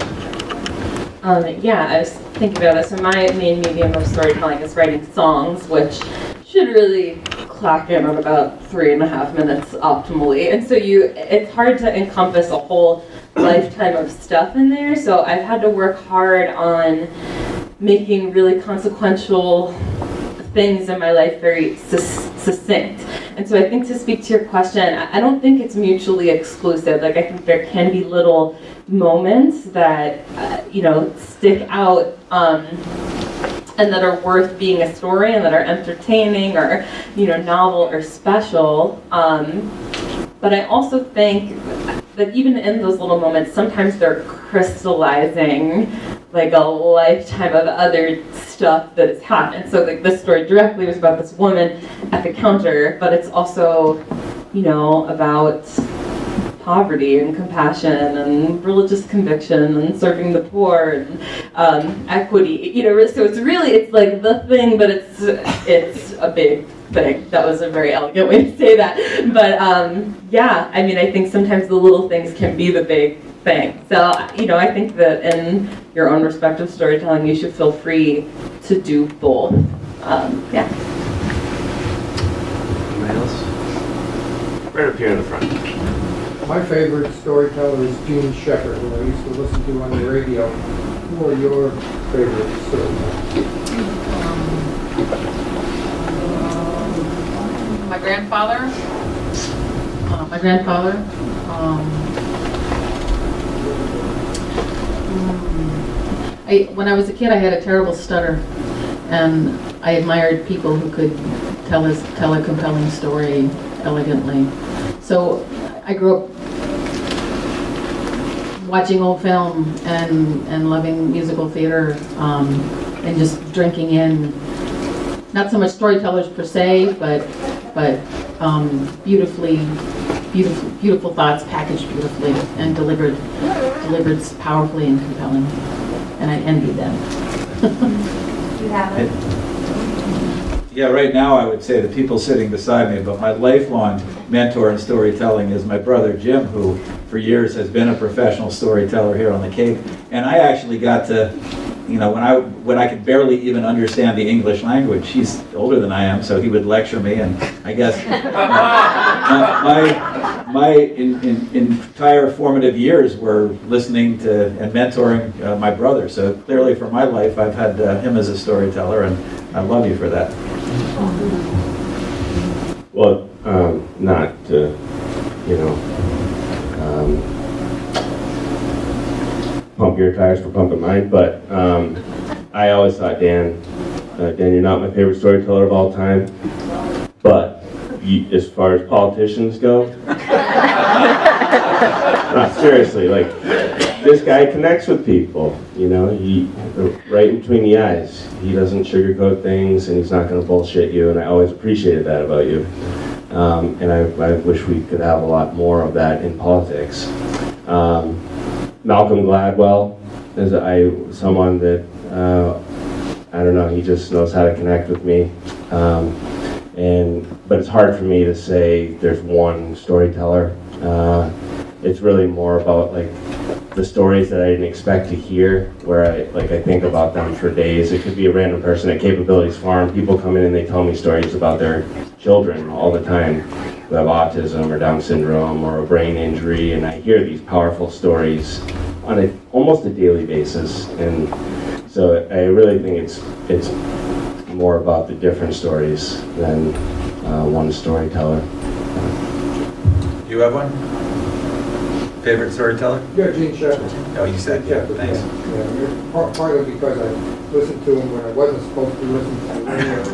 Yeah, I was thinking about this. So my main medium of storytelling is writing songs, which should really clock in at about 3.5 minutes optimally. And so it's hard to encompass a whole lifetime of stuff in there. So I've had to work hard on making really consequential things in my life very succinct. And so I think, to speak to your question, I don't think it's mutually exclusive. Like, I think there can be little moments that stick out and that are worth being a story and that are entertaining or novel or special. But I also think that even in those little moments, sometimes they're crystallizing like a lifetime of other stuff that has happened. So like this story directly was about this woman at the counter, but it's also, about poverty and compassion and religious conviction and serving the poor and equity. So it's like the thing, but it's a big thing. That was a very elegant way to say that. But I think sometimes the little things can be the big thing. So, I think that in your own respective storytelling, you should feel free to do both. Anybody else? Right up here in the front. My favorite storyteller is Gene Shepherd, who I used to listen to on the radio. Who are your favorite storytellers? My grandfather. When I was a kid, I had a terrible stutter, and I admired people who could tell a compelling story elegantly. So I grew up watching old film and loving musical theater, and just drinking in, not so much storytellers per se, but beautiful thoughts packaged beautifully and delivered powerfully and compelling. And I envy them. You have it. Yeah, right now I would say the people sitting beside me, but my lifelong mentor in storytelling is my brother Jim, who for years has been a professional storyteller here on the Cape. And I actually got to, when I could barely even understand the English language, he's older than I am, so he would lecture me, and I guess my entire formative years were listening to and mentoring my brother. So clearly for my life, I've had him as a storyteller, and I love you for that. Well, not to, pump your tires for pumping mine, but I always thought, Dan, you're not my favorite storyteller of all time, but as far as politicians go, no, seriously, like, this guy connects with people, he, right in between the eyes. He doesn't sugarcoat things, and he's not going to bullshit you, and I always appreciated that about you. And I wish we could have a lot more of that in politics. Malcolm Gladwell is someone that, I don't know, he just knows how to connect with me. But it's hard for me to say there's one storyteller. It's really more about like the stories that I didn't expect to hear, where I think about them for days. It could be a random person at Capabilities Farm. People come in and they tell me stories about their children all the time who have autism or Down syndrome or a brain injury, and I hear these powerful stories on almost a daily basis. And so I really think it's more about the different stories than one storyteller. Do you have one? Favorite storyteller? Yeah, Gene Shepherd. Oh, you said, yeah, thanks. Yeah, partly because I listened to him when I wasn't supposed to listen to the radio.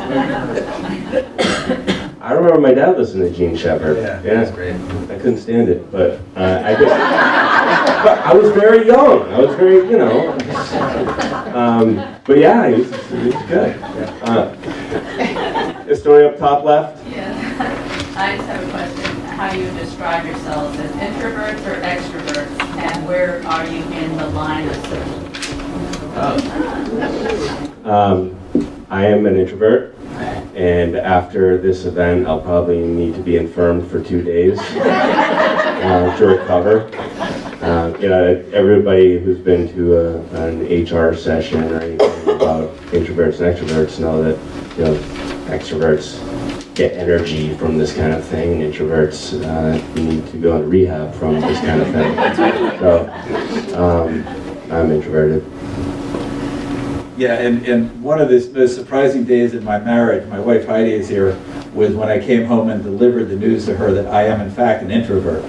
I remember my dad listening to Gene Shepherd. Yeah, that's great. I couldn't stand it, but but I was very young. I was very, but yeah, he was good. A story up top left. Yeah. I just have a question. How do you describe yourselves as introverts or extroverts, and where are you in the line of social? I am an introvert, and after this event, I'll probably need to be infirmed for 2 days to recover. Everybody who's been to an HR session or anything about introverts and extroverts know that extroverts get energy from this kind of thing, and introverts need to go into rehab from this kind of thing. So I'm introverted. Yeah, and one of the most surprising days in my marriage, my wife Heidi is here, was when I came home and delivered the news to her that I am in fact an introvert.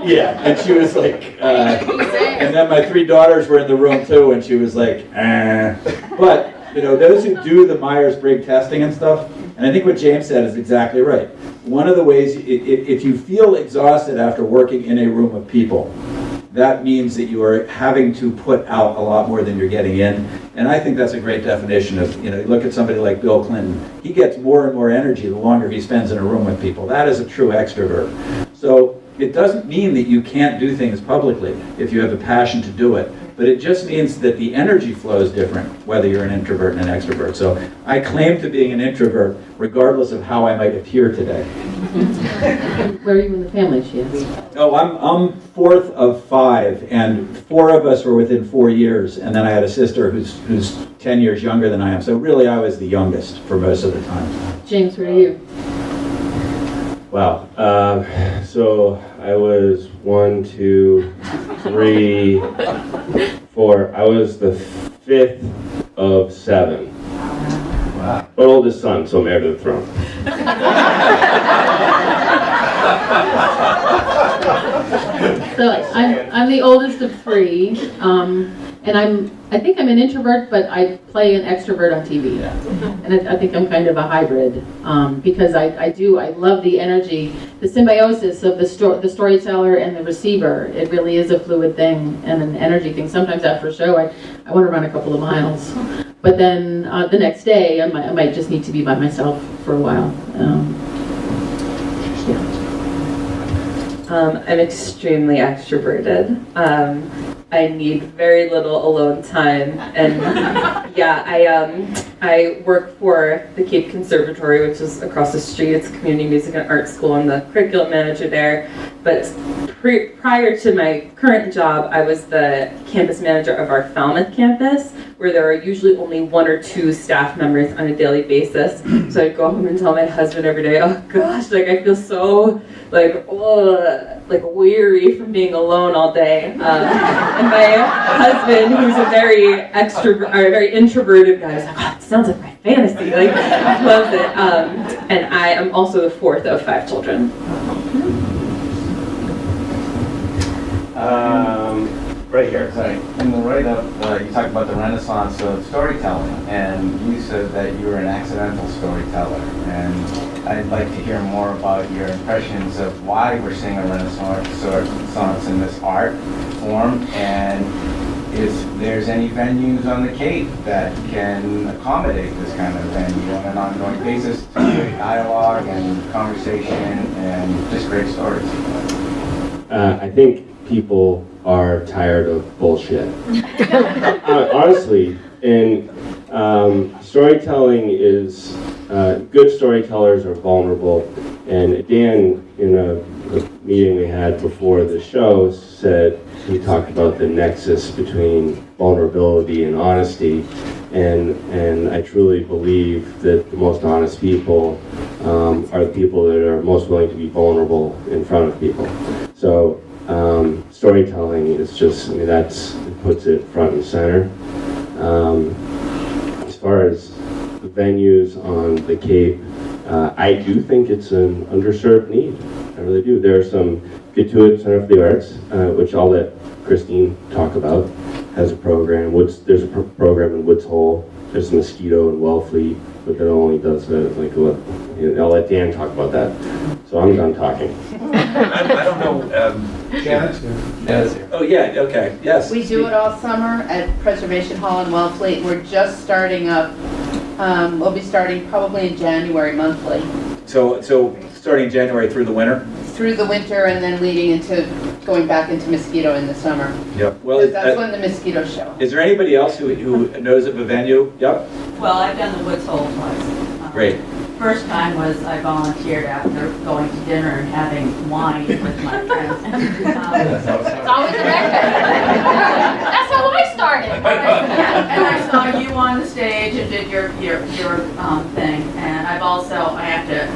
Yeah, and she was like, and then my 3 daughters were in the room too, and she was like, But, those who do the Myers-Briggs testing and stuff, and I think what James said is exactly right. One of the ways, if you feel exhausted after working in a room of people, that means that you are having to put out a lot more than you're getting in. And I think that's a great definition of, look at somebody like Bill Clinton. He gets more and more energy the longer he spends in a room with people. That is a true extrovert. So it doesn't mean that you can't do things publicly if you have a passion to do it. But it just means that the energy flow is different, whether you're an introvert and an extrovert. So I claim to being an introvert, regardless of how I might appear today. Where are you in the family, she is? Oh, I'm 4th of 5, and 4 of us were within 4 years, and then I had a sister who's 10 years younger than I am. So really, I was the youngest for most of the time. James, where are you? Wow. So I was 1, 2, 3, 4. I was the 5th of 7. Wow. But oldest son, so I'm heir to the throne. So I'm the oldest of 3. And I think I'm an introvert, but I play an extrovert on TV. And I think I'm kind of a hybrid, because I love the energy, the symbiosis of the storyteller and the receiver. It really is a fluid thing and an energy thing. Sometimes after a show, I want to run a couple of miles. But then the next day, I might just need to be by myself for a while. I'm extremely extroverted. I need very little alone time, and yeah, I work for the Cape Conservatory, which is across the street. It's a community music and art school. I'm the curriculum manager there. But prior to my current job, I was the campus manager of our Falmouth campus, where there are usually only 1 or 2 staff members on a daily basis. So I'd go home and tell my husband every day, oh gosh, like I feel so like weary from being alone all day. And my husband, who's a very very introverted guy, is like, oh, it sounds like my fantasy. Like, loves it. And I am also the 4th of 5 children. Right here. Sorry. In the write-up, you talked about the renaissance of storytelling, and you said that you were an accidental storyteller. And I'd like to hear more about your impressions of why we're seeing a renaissance in this art form, and if there's any venues on the Cape that can accommodate this kind of venue on an ongoing basis to create dialogue and conversation and just great stories. I think people are tired of bullshit. Honestly, and storytelling is, good storytellers are vulnerable. And Dan, in a meeting we had before the show, he talked about the nexus between vulnerability and honesty. And I truly believe that the most honest people are the people that are most willing to be vulnerable in front of people. So storytelling is just, it puts it front and center. As far as the venues on the Cape, I do think it's an underserved need. I really do. There are some Kituit Center for the Arts, which I'll let Christine talk about, has a program. There's a program in Woods Hole. There's a Mosquito in Wellfleet, but that only does I'll let Dan talk about that. So I'm done talking. I don't know, Janet? Yes. Oh, yeah, okay, yes. We do it all summer at Preservation Hall in Wellfleet. We're just starting up. We'll be starting probably in January monthly. So starting January through the winter? Through the winter and then leading into going back into Mosquito in the summer. Yep. Well, Because that's when the Mosquito show. is there anybody else who knows of a venue? Yep. Well, I've done the Woods Hole twice. Great. First time was I volunteered after going to dinner and having wine with my friends. It's always a record. That's how I started. And I saw you on the stage and did your thing. And I have to,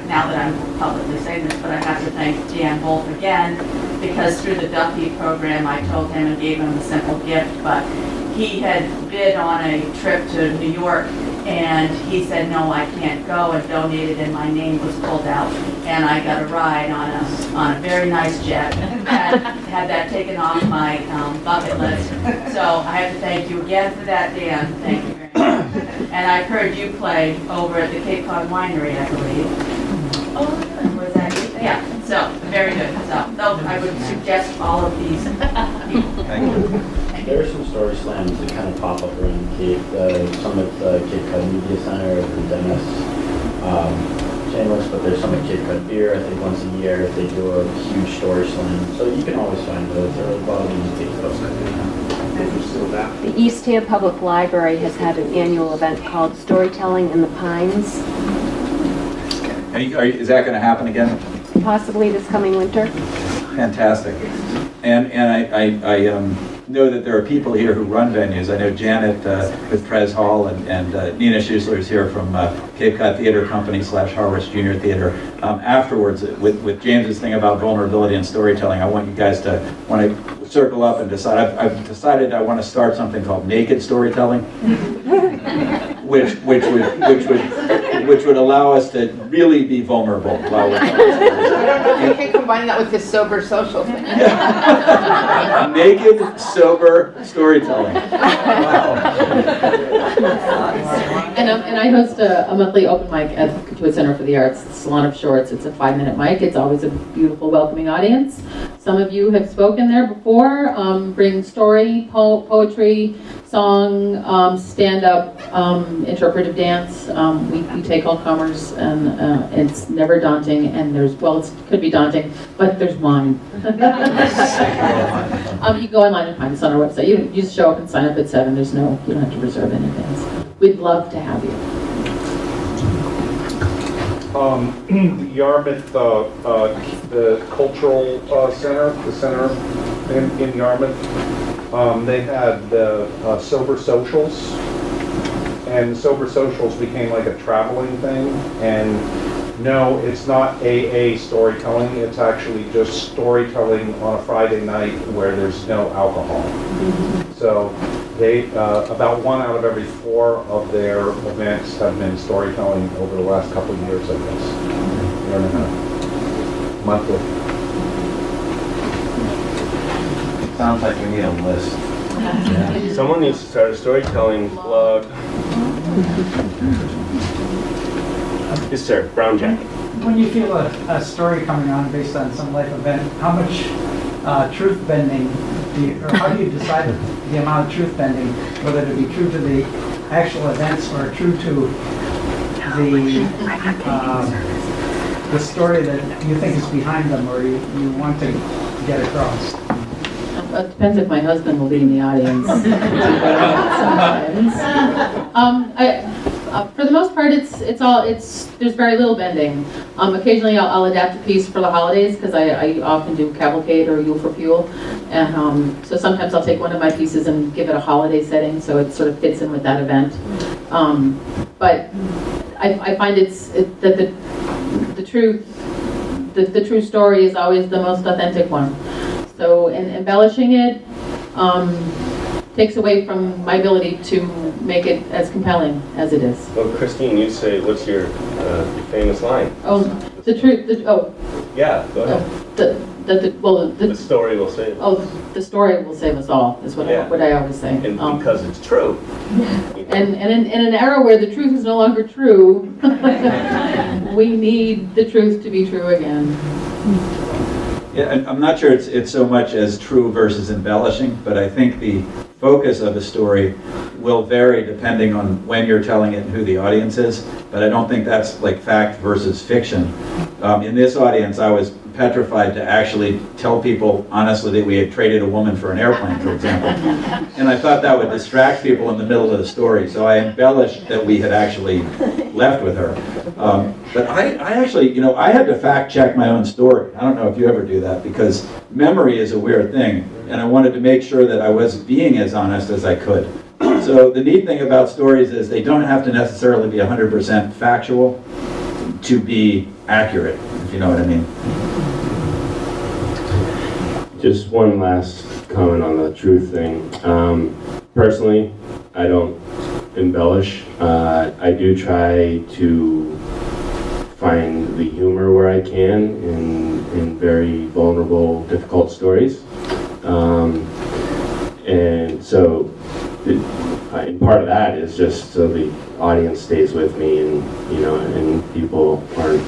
now that I'm publicly saying this, but I have to thank Dan Wolf again, because through the Duffy program, I told him and gave him a simple gift, but he had bid on a trip to New York, and he said, no, I can't go, and donated, and my name was pulled out, and I got a ride on a very nice jet, and had that taken off my bucket list. So I have to thank you again for that, Dan. Thank you very much. And I've heard you play over at the Cape Cod Winery, I believe. Oh, was that you? Yeah, so, very good. So I would suggest all of these people. Thank you. There are some story slams that kind of pop up around Cape. Some at Cape Cod Media Center and Dennis Chambers, but there's some at Cape Cod Beer. I think once a year they do a huge story slam. So you can always find those. There are a lot of these Facebooks that do that. The Eastham Public Library has had an annual event called Storytelling in the Pines, Is that going to happen again? possibly this coming winter. Fantastic. And I know that there are people here who run venues. I know Janet with Prez Hall and Nina Schuessler is here from Cape Cod Theater Company / Harvest Junior Theater. Afterwards, with James's thing about vulnerability and storytelling, I want you guys to circle up and decide. I've decided I want to start something called naked storytelling, which would allow us to really be vulnerable while we're telling stories. I don't know if you can combine that with this sober social thing. Naked, sober storytelling. Wow. And I host a monthly open mic at the Katuitt Center for the Arts, the Salon of Shorts. It's a 5-minute mic. It's always a beautiful, welcoming audience. Some of you have spoken there before. Bring story, poetry, song, stand-up, interpretive dance. We take all comers, and it's never daunting. And it could be daunting, but there's wine. You can go online and find us on our website. You just show up and sign up at 7. You don't have to reserve in advance. We'd love to have you. The Yarmouth, the cultural center, the center in Yarmouth, they had the sober socials, and the sober socials became like a traveling thing. And no, it's not AA storytelling. It's actually just storytelling on a Friday night where there's no alcohol. So they, about 1 out of every 4 of their events have been storytelling over the last couple of years, I guess. Year and a half. Monthly. Sounds like we need a list. Someone needs to start a storytelling blog. Yes, sir. Brown jacket. When you feel a story coming on based on some life event, how much truth bending or how do you decide the amount of truth bending, whether to be true to the actual events or true to the story that you think is behind them or you want to get across? It depends if my husband will be in the audience. For the most part, there's very little bending. Occasionally, I'll adapt a piece for the holidays because I often do Cavalcade or Yule for Fuel, and so sometimes I'll take one of my pieces and give it a holiday setting so it sort of fits in with that event. But I find that the true story is always the most authentic one. So embellishing it takes away from my ability to make it as compelling as it is. Well, Christine, you say, what's your famous line? Oh, the truth. Yeah, go ahead. The story will save us. Oh, the story will save us all. Is what I always say. And because it's true. And in an era where the truth is no longer true, we need the truth to be true again. Yeah, and I'm not sure it's so much as true versus embellishing, but I think the focus of a story will vary depending on when you're telling it and who the audience is, but I don't think that's like fact versus fiction. In this audience, I was petrified to actually tell people honestly that we had traded a woman for an airplane, for example. And I thought that would distract people in the middle of the story, so I embellished that we had actually left with her. But I actually, I had to fact check my own story. I don't know if you ever do that, because memory is a weird thing, and I wanted to make sure that I was being as honest as I could. So the neat thing about stories is they don't have to necessarily be 100% factual to be accurate, if you know what I mean. Just one last comment on the truth thing. Personally, I don't embellish. I do try to find the humor where I can in very vulnerable, difficult stories. And so, and part of that is just so the audience stays with me, and and people aren't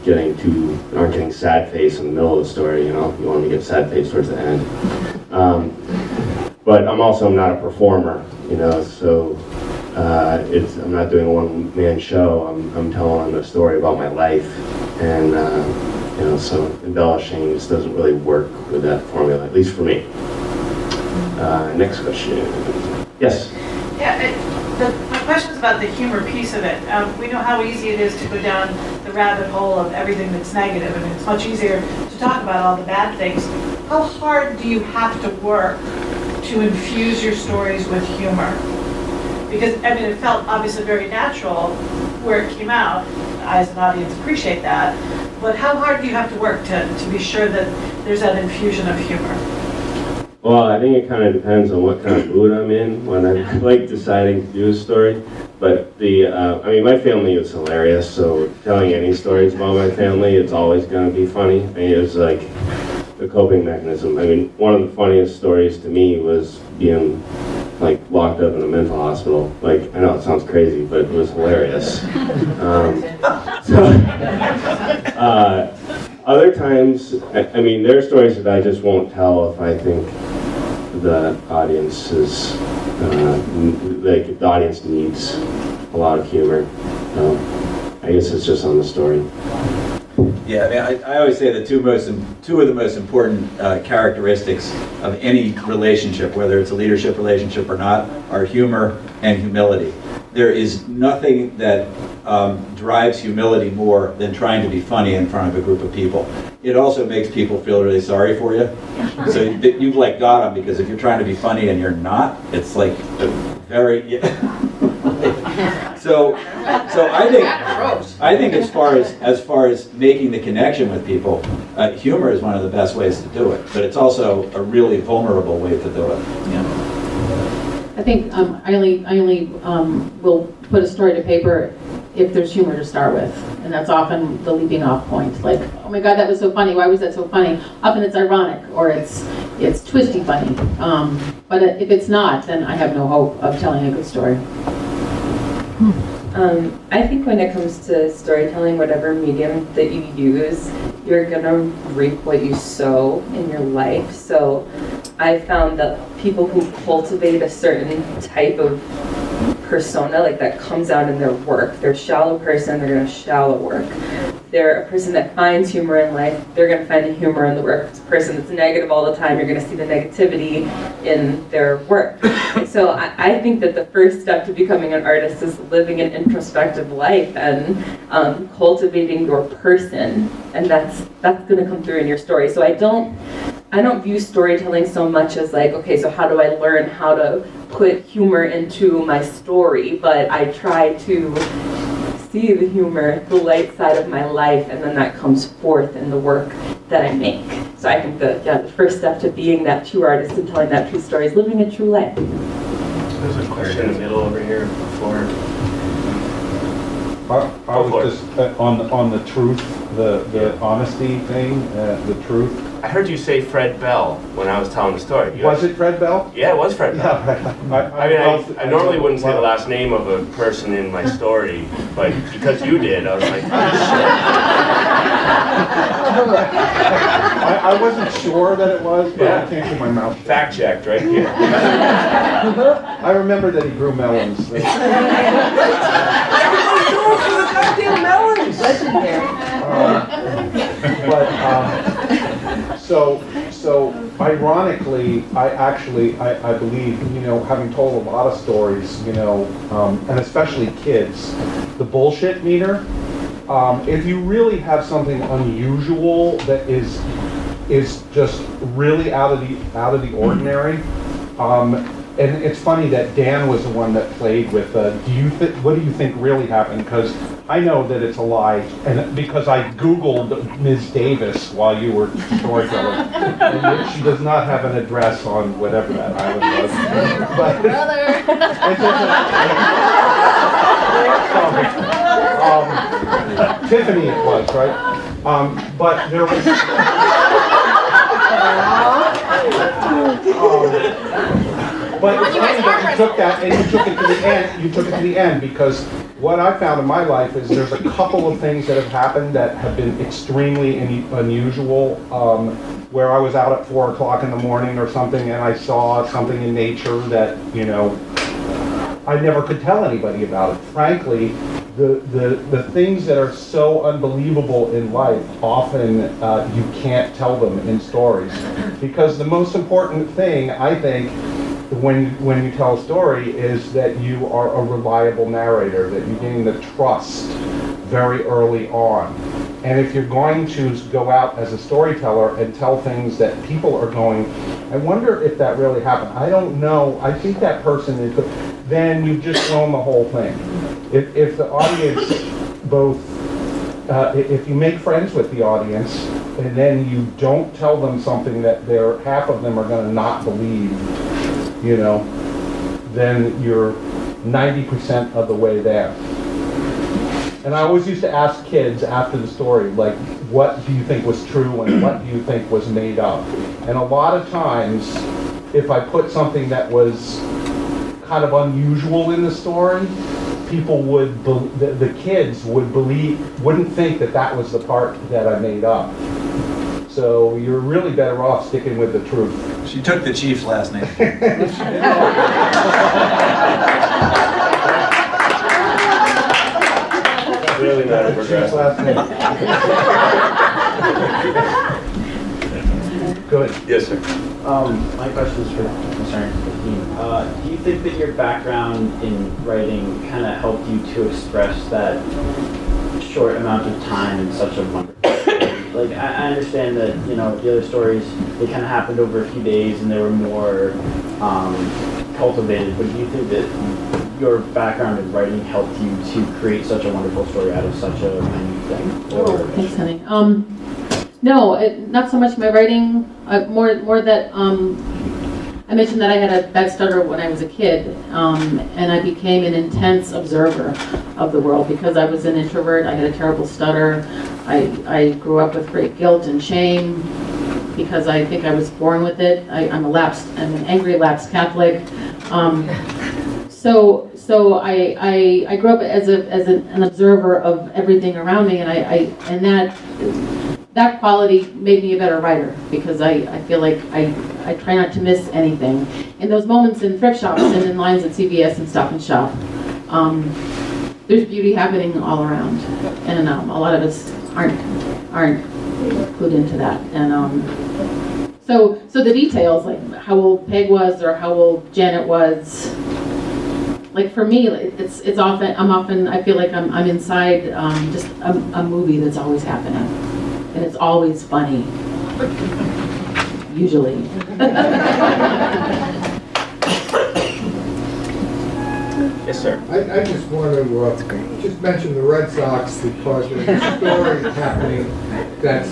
getting sad face in the middle of the story. You want them to get sad face towards the end. But I'm also not a performer, so I'm not doing a one-man show. I'm telling a story about my life, and so embellishing just doesn't really work with that formula, at least for me. Next question. Yes. Yeah, my question is about the humor piece of it. We know how easy it is to go down the rabbit hole of everything that's negative, and it's much easier to talk about all the bad things. How hard do you have to work to infuse your stories with humor? Because, it felt obviously very natural where it came out. I, as an audience, appreciate that. But how hard do you have to work to be sure that there's that infusion of humor? Well, I think it kind of depends on what kind of mood I'm in when I'm like deciding to do a story. But I mean, my family is hilarious, so telling any stories about my family, it's always going to be funny. I mean, it's like a coping mechanism. I mean, one of the funniest stories to me was being like locked up in a mental hospital. Like, I know it sounds crazy, but it was hilarious. Other times, I mean, there are stories that I just won't tell if I think the audience is, like, the audience needs a lot of humor. I guess it's just on the story. Yeah, I mean, I always say the two of the most important characteristics of any relationship, whether it's a leadership relationship or not, are humor and humility. There is nothing that drives humility more than trying to be funny in front of a group of people. It also makes people feel really sorry for you. So you've like got them, because if you're trying to be funny and you're not, it's like very. So I think as far as making the connection with people, humor is one of the best ways to do it. But it's also a really vulnerable way to do it. Yeah. I think I only will put a story to paper if there's humor to start with, and that's often the leaping off point. Like, oh my God, that was so funny. Why was that so funny? Often it's ironic or it's twisty funny. But if it's not, then I have no hope of telling a good story. I think when it comes to storytelling, whatever medium that you use, you're gonna reap what you sow in your life. So I found that people who cultivate a certain type of persona, like that comes out in their work, they're a shallow person, they're gonna shallow work. They're a person that finds humor in life, they're going to find the humor in the work. It's a person that's negative all the time, you're going to see the negativity in their work. So I think that the first step to becoming an artist is living an introspective life and cultivating your person, and that's going to come through in your story. So I don't view storytelling so much as like, okay, so how do I learn how to put humor into my story, but I try to see the humor, the light side of my life, and then that comes forth in the work that I make. So I think that, the first step to being that true artist and telling that true story is living a true life. There's a question in the middle over here before. I was just on the truth, the honesty thing, the truth. I heard you say Fred Bell when I was telling the story. Was it Fred Bell? Yeah, it was Fred Bell. Yeah, I normally wouldn't say the last name of a person in my story, but because you did, I was like, oh, I wasn't sure that it was, but it came to my mouth. Fact checked right here. I remember that he grew melons. Melons! Legendary. So ironically, I believe, having told a lot of stories, and especially kids, the bullshit meter, if you really have something unusual that is just really out of the ordinary, and it's funny that Dan was the one that played with, what do you think really happened? Because I know that it's a lie, and because I Googled Ms. Davis while you were storytelling, and she does not have an address on whatever that island was. But, Tiffany it was, right? But there was... But it's funny that you took that and you took it to the end. You took it to the end because what I found in my life is there's a couple of things that have happened that have been extremely unusual. Where I was out at 4 o'clock in the morning or something, and I saw something in nature that I never could tell anybody about it. Frankly, the things that are so unbelievable in life, often you can't tell them in stories, because the most important thing, I think, when you tell a story is that you are a reliable narrator, that you gain the trust very early on. And if you're going to go out as a storyteller and tell things that people are going, I wonder if that really happened. I don't know. I think that person is, then you've just thrown the whole thing. If the audience both, if you make friends with the audience, and then you don't tell them something that half of them are gonna not believe, you know, then you're 90% of the way there. And I always used to ask kids after the story, like, what do you think was true and what do you think was made up? And a lot of times, if I put something that was kind of unusual in the story, people would, the kids wouldn't think that that was the part that I made up. So you're really better off sticking with the truth. She took the chief's last name. Really not a progressive. Good. Yes, sir. My question is for Mr. Christine. Do you think that your background in writing kind of helped you to express that short amount of time in such a wonderful story? Like, I understand that, you know, the other stories, they kind of happened over a few days and they were more cultivated, but do you think that your background in writing helped you to create such a wonderful story out of such a minute thing? Oh, thanks, honey. No, not so much my writing, more that I mentioned that I had a bad stutter when I was a kid, and I became an intense observer of the world because I was an introvert. I had a terrible stutter. I grew up with great guilt and shame because I think I was born with it. I'm an angry lapsed Catholic. So I grew up as an observer of everything around me, and that quality made me a better writer because I feel like I try not to miss anything. In those moments in thrift shops and in lines at CVS and Stop and Shop, there's beauty happening all around, and a lot of us aren't clued into that. And so the details, like how old Peg was or how old Janet was. Like for me, it's often I feel like I'm inside just a movie that's always happening, and it's always funny, usually. Yes, sir. I just want to just mention the Red Sox because there's a story happening that's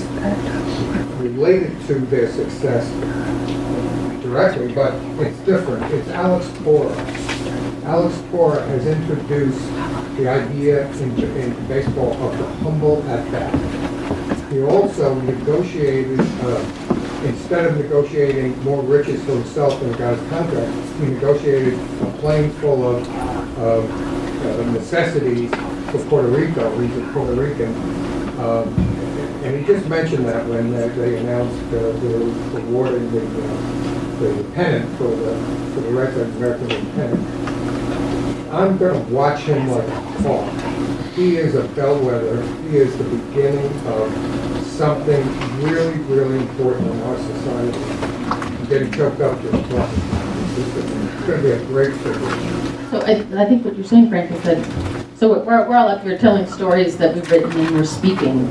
related to their success directly, but it's different. It's Alex Cora. Alex Cora has introduced the idea in baseball of the humble at-bat. He also negotiated, instead of negotiating more riches for himself than got his contract, he negotiated a plane full of necessities for Puerto Rico. He's a Puerto Rican. And he just mentioned that when they announced awarding the pennant for the Red Sox American League pennant. I'm going to watch him like a hawk. He is a bellwether. He is the beginning of something really, really important in our society. I'm getting choked up just talking. It's going to be a great figure. So I think what you're saying, Frank, is that so we're all up here telling stories that we've written and we're speaking.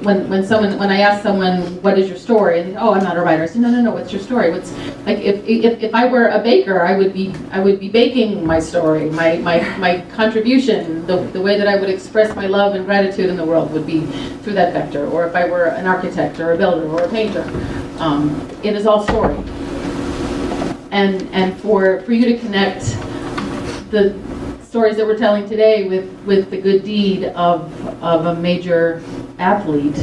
When I ask someone what is your story, and oh, I'm not a writer, I say no, what's your story? What's like if I were a baker, I would be baking my story, my contribution, the way that I would express my love and gratitude in the world would be through that vector. Or if I were an architect or a builder or a painter, it is all story. And for you to connect the stories that we're telling today with the good deed of a major athlete.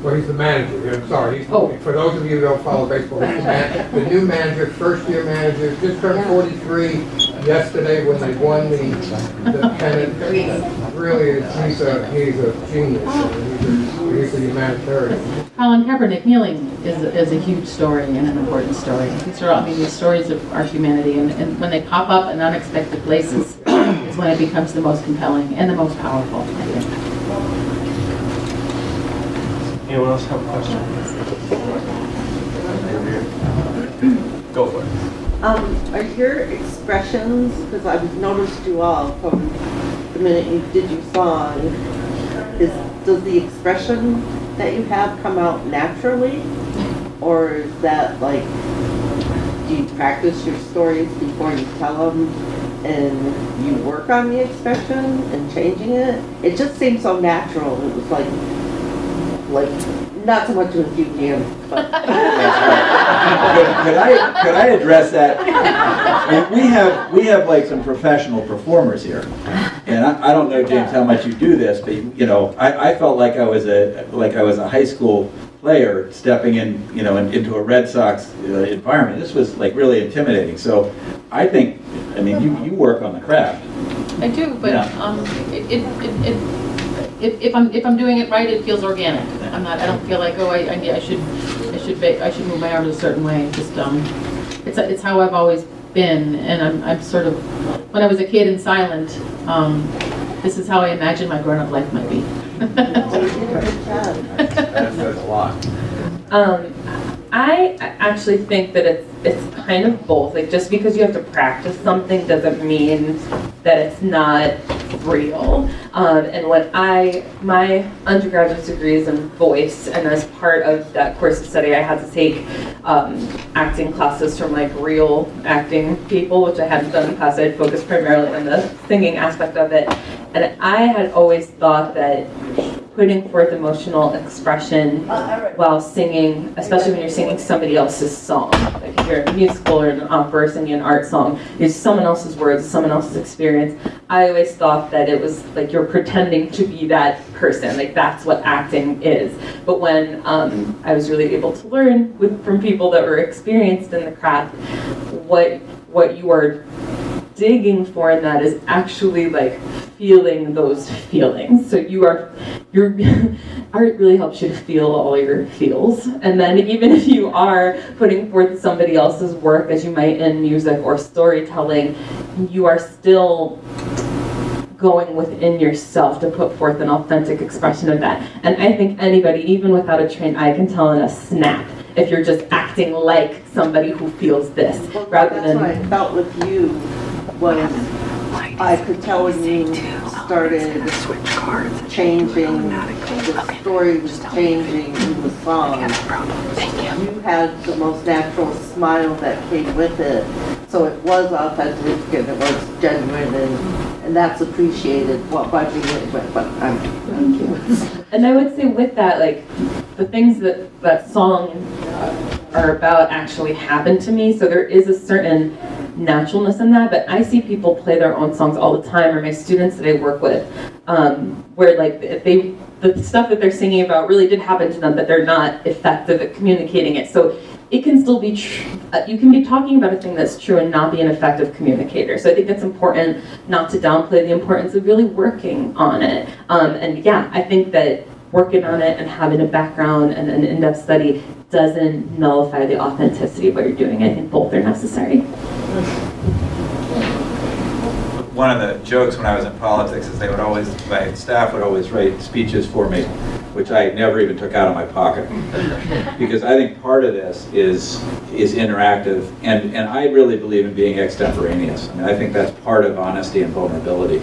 Well, he's the manager. I'm sorry. For those of you who don't follow baseball, he's the new manager, first-year manager, just turned 43 yesterday when they won the pennant. Really, he's a genius. He's a humanitarian. Colin Kaepernick kneeling is a huge story and an important story. These are these stories of our humanity, and when they pop up in unexpected places, is when it becomes the most compelling and the most powerful, I think. Anyone else have a question? Go for it. Are your expressions, because I've noticed you all from the minute you did your song, does the expression that you have come out naturally? Or is that like, do you practice your stories before you tell them? and you work on the expression and changing it, it just seemed so natural. It was like not so much with you, Dan. But. Could I address that? I mean, we have like some professional performers here, and I don't know, James, how much you do this, but you know, I felt like I was a high school player stepping in, you know, into a Red Sox environment. This was like really intimidating. So I think, I mean, you work on the craft. I do, but Yeah. if I'm doing it right, it feels organic. I don't feel like, oh, I should move my arms a certain way. Just it's how I've always been, and I'm sort of, when I was a kid and silent, this is how I imagined my grown-up life might be. That's a lot. I actually think that it's kind of both. Like, just because you have to practice something doesn't mean that it's not real. And when my undergraduate degree is in voice, and as part of that course of study, I had to take acting classes from like real acting people, which I hadn't done in the past. I'd focused primarily on the singing aspect of it. And I had always thought that putting forth emotional expression while singing, especially when you're singing somebody else's song, like if you're in a musical or an opera or singing an art song, it's someone else's words, someone else's experience. I always thought that it was like you're pretending to be that person, like that's what acting is. But when I was really able to learn from people that were experienced in the craft, what you are digging for in that is actually like feeling those feelings. So art really helps you to feel all your feels. And then even if you are putting forth somebody else's work, as you might in music or storytelling, you are still going within yourself to put forth an authentic expression of that. And I think anybody, even without a trained eye, can tell in a snap if you're just acting like somebody who feels this, rather than... That's what I felt with you, was I could tell when you started changing, the story was changing in the song. You had the most natural smile that came with it, so it was authentic and it was genuine, and that's appreciated by being it. But thank you. And I would say with that, like, the things that song are about actually happen to me, so there is a certain naturalness in that, but I see people play their own songs all the time, or my students that I work with, where like the stuff that they're singing about really did happen to them, but they're not effective at communicating it. So it can still be you can be talking about a thing that's true and not be an effective communicator. So I think it's important not to downplay the importance of really working on it. And yeah, I think that working on it and having a background and an in-depth study doesn't nullify the authenticity of what you're doing. I think both are necessary. One of the jokes when I was in politics is my staff would always write speeches for me, which I never even took out of my pocket. Because I think part of this is interactive, and I really believe in being extemporaneous. I mean, I think that's part of honesty and vulnerability.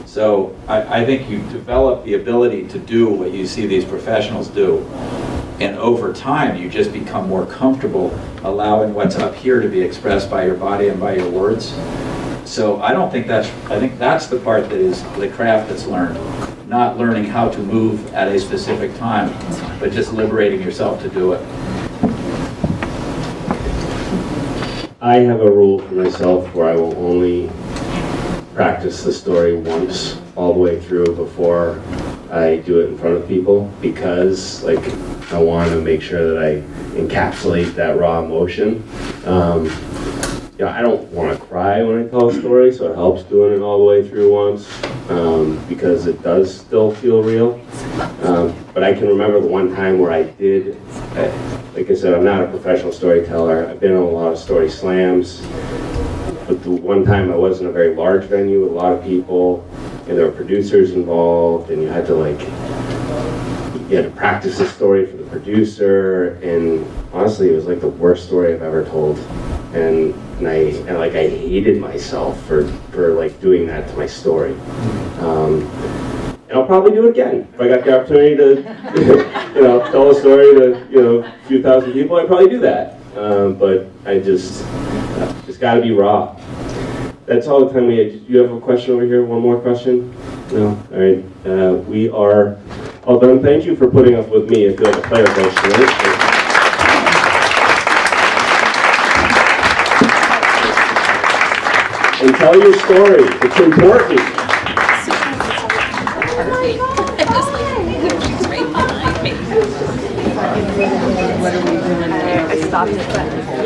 So I think you develop the ability to do what you see these professionals do. And over time, you just become more comfortable allowing what's up here to be expressed by your body and by your words. So I think that's the part that is the craft that's learned. Not learning how to move at a specific time, but just liberating yourself to do it. I have a rule for myself where I will only practice the story once all the way through before I do it in front of people, because like I want to make sure that I encapsulate that raw emotion. I don't want to cry when I tell a story, so it helps doing it all the way through once, because it does still feel real. But I can remember the one time where I did, like I said, I'm not a professional storyteller. I've been on a lot of story slams, but the one time I was in a very large venue with a lot of people, and there were producers involved, and you had to practice the story for the producer, and honestly, it was like the worst story I've ever told. And I hated myself for like doing that to my story. And I'll probably do it again. If I got the opportunity to, tell a story to, a few thousand people, I'd probably do that. But I just got to be raw. That's all the time we have. Do you have a question over here? One more question? No? All right. We are all done. Thank you for putting up with me. I feel like a player coach tonight. And tell your story. It's important. What are we doing there? I stopped it.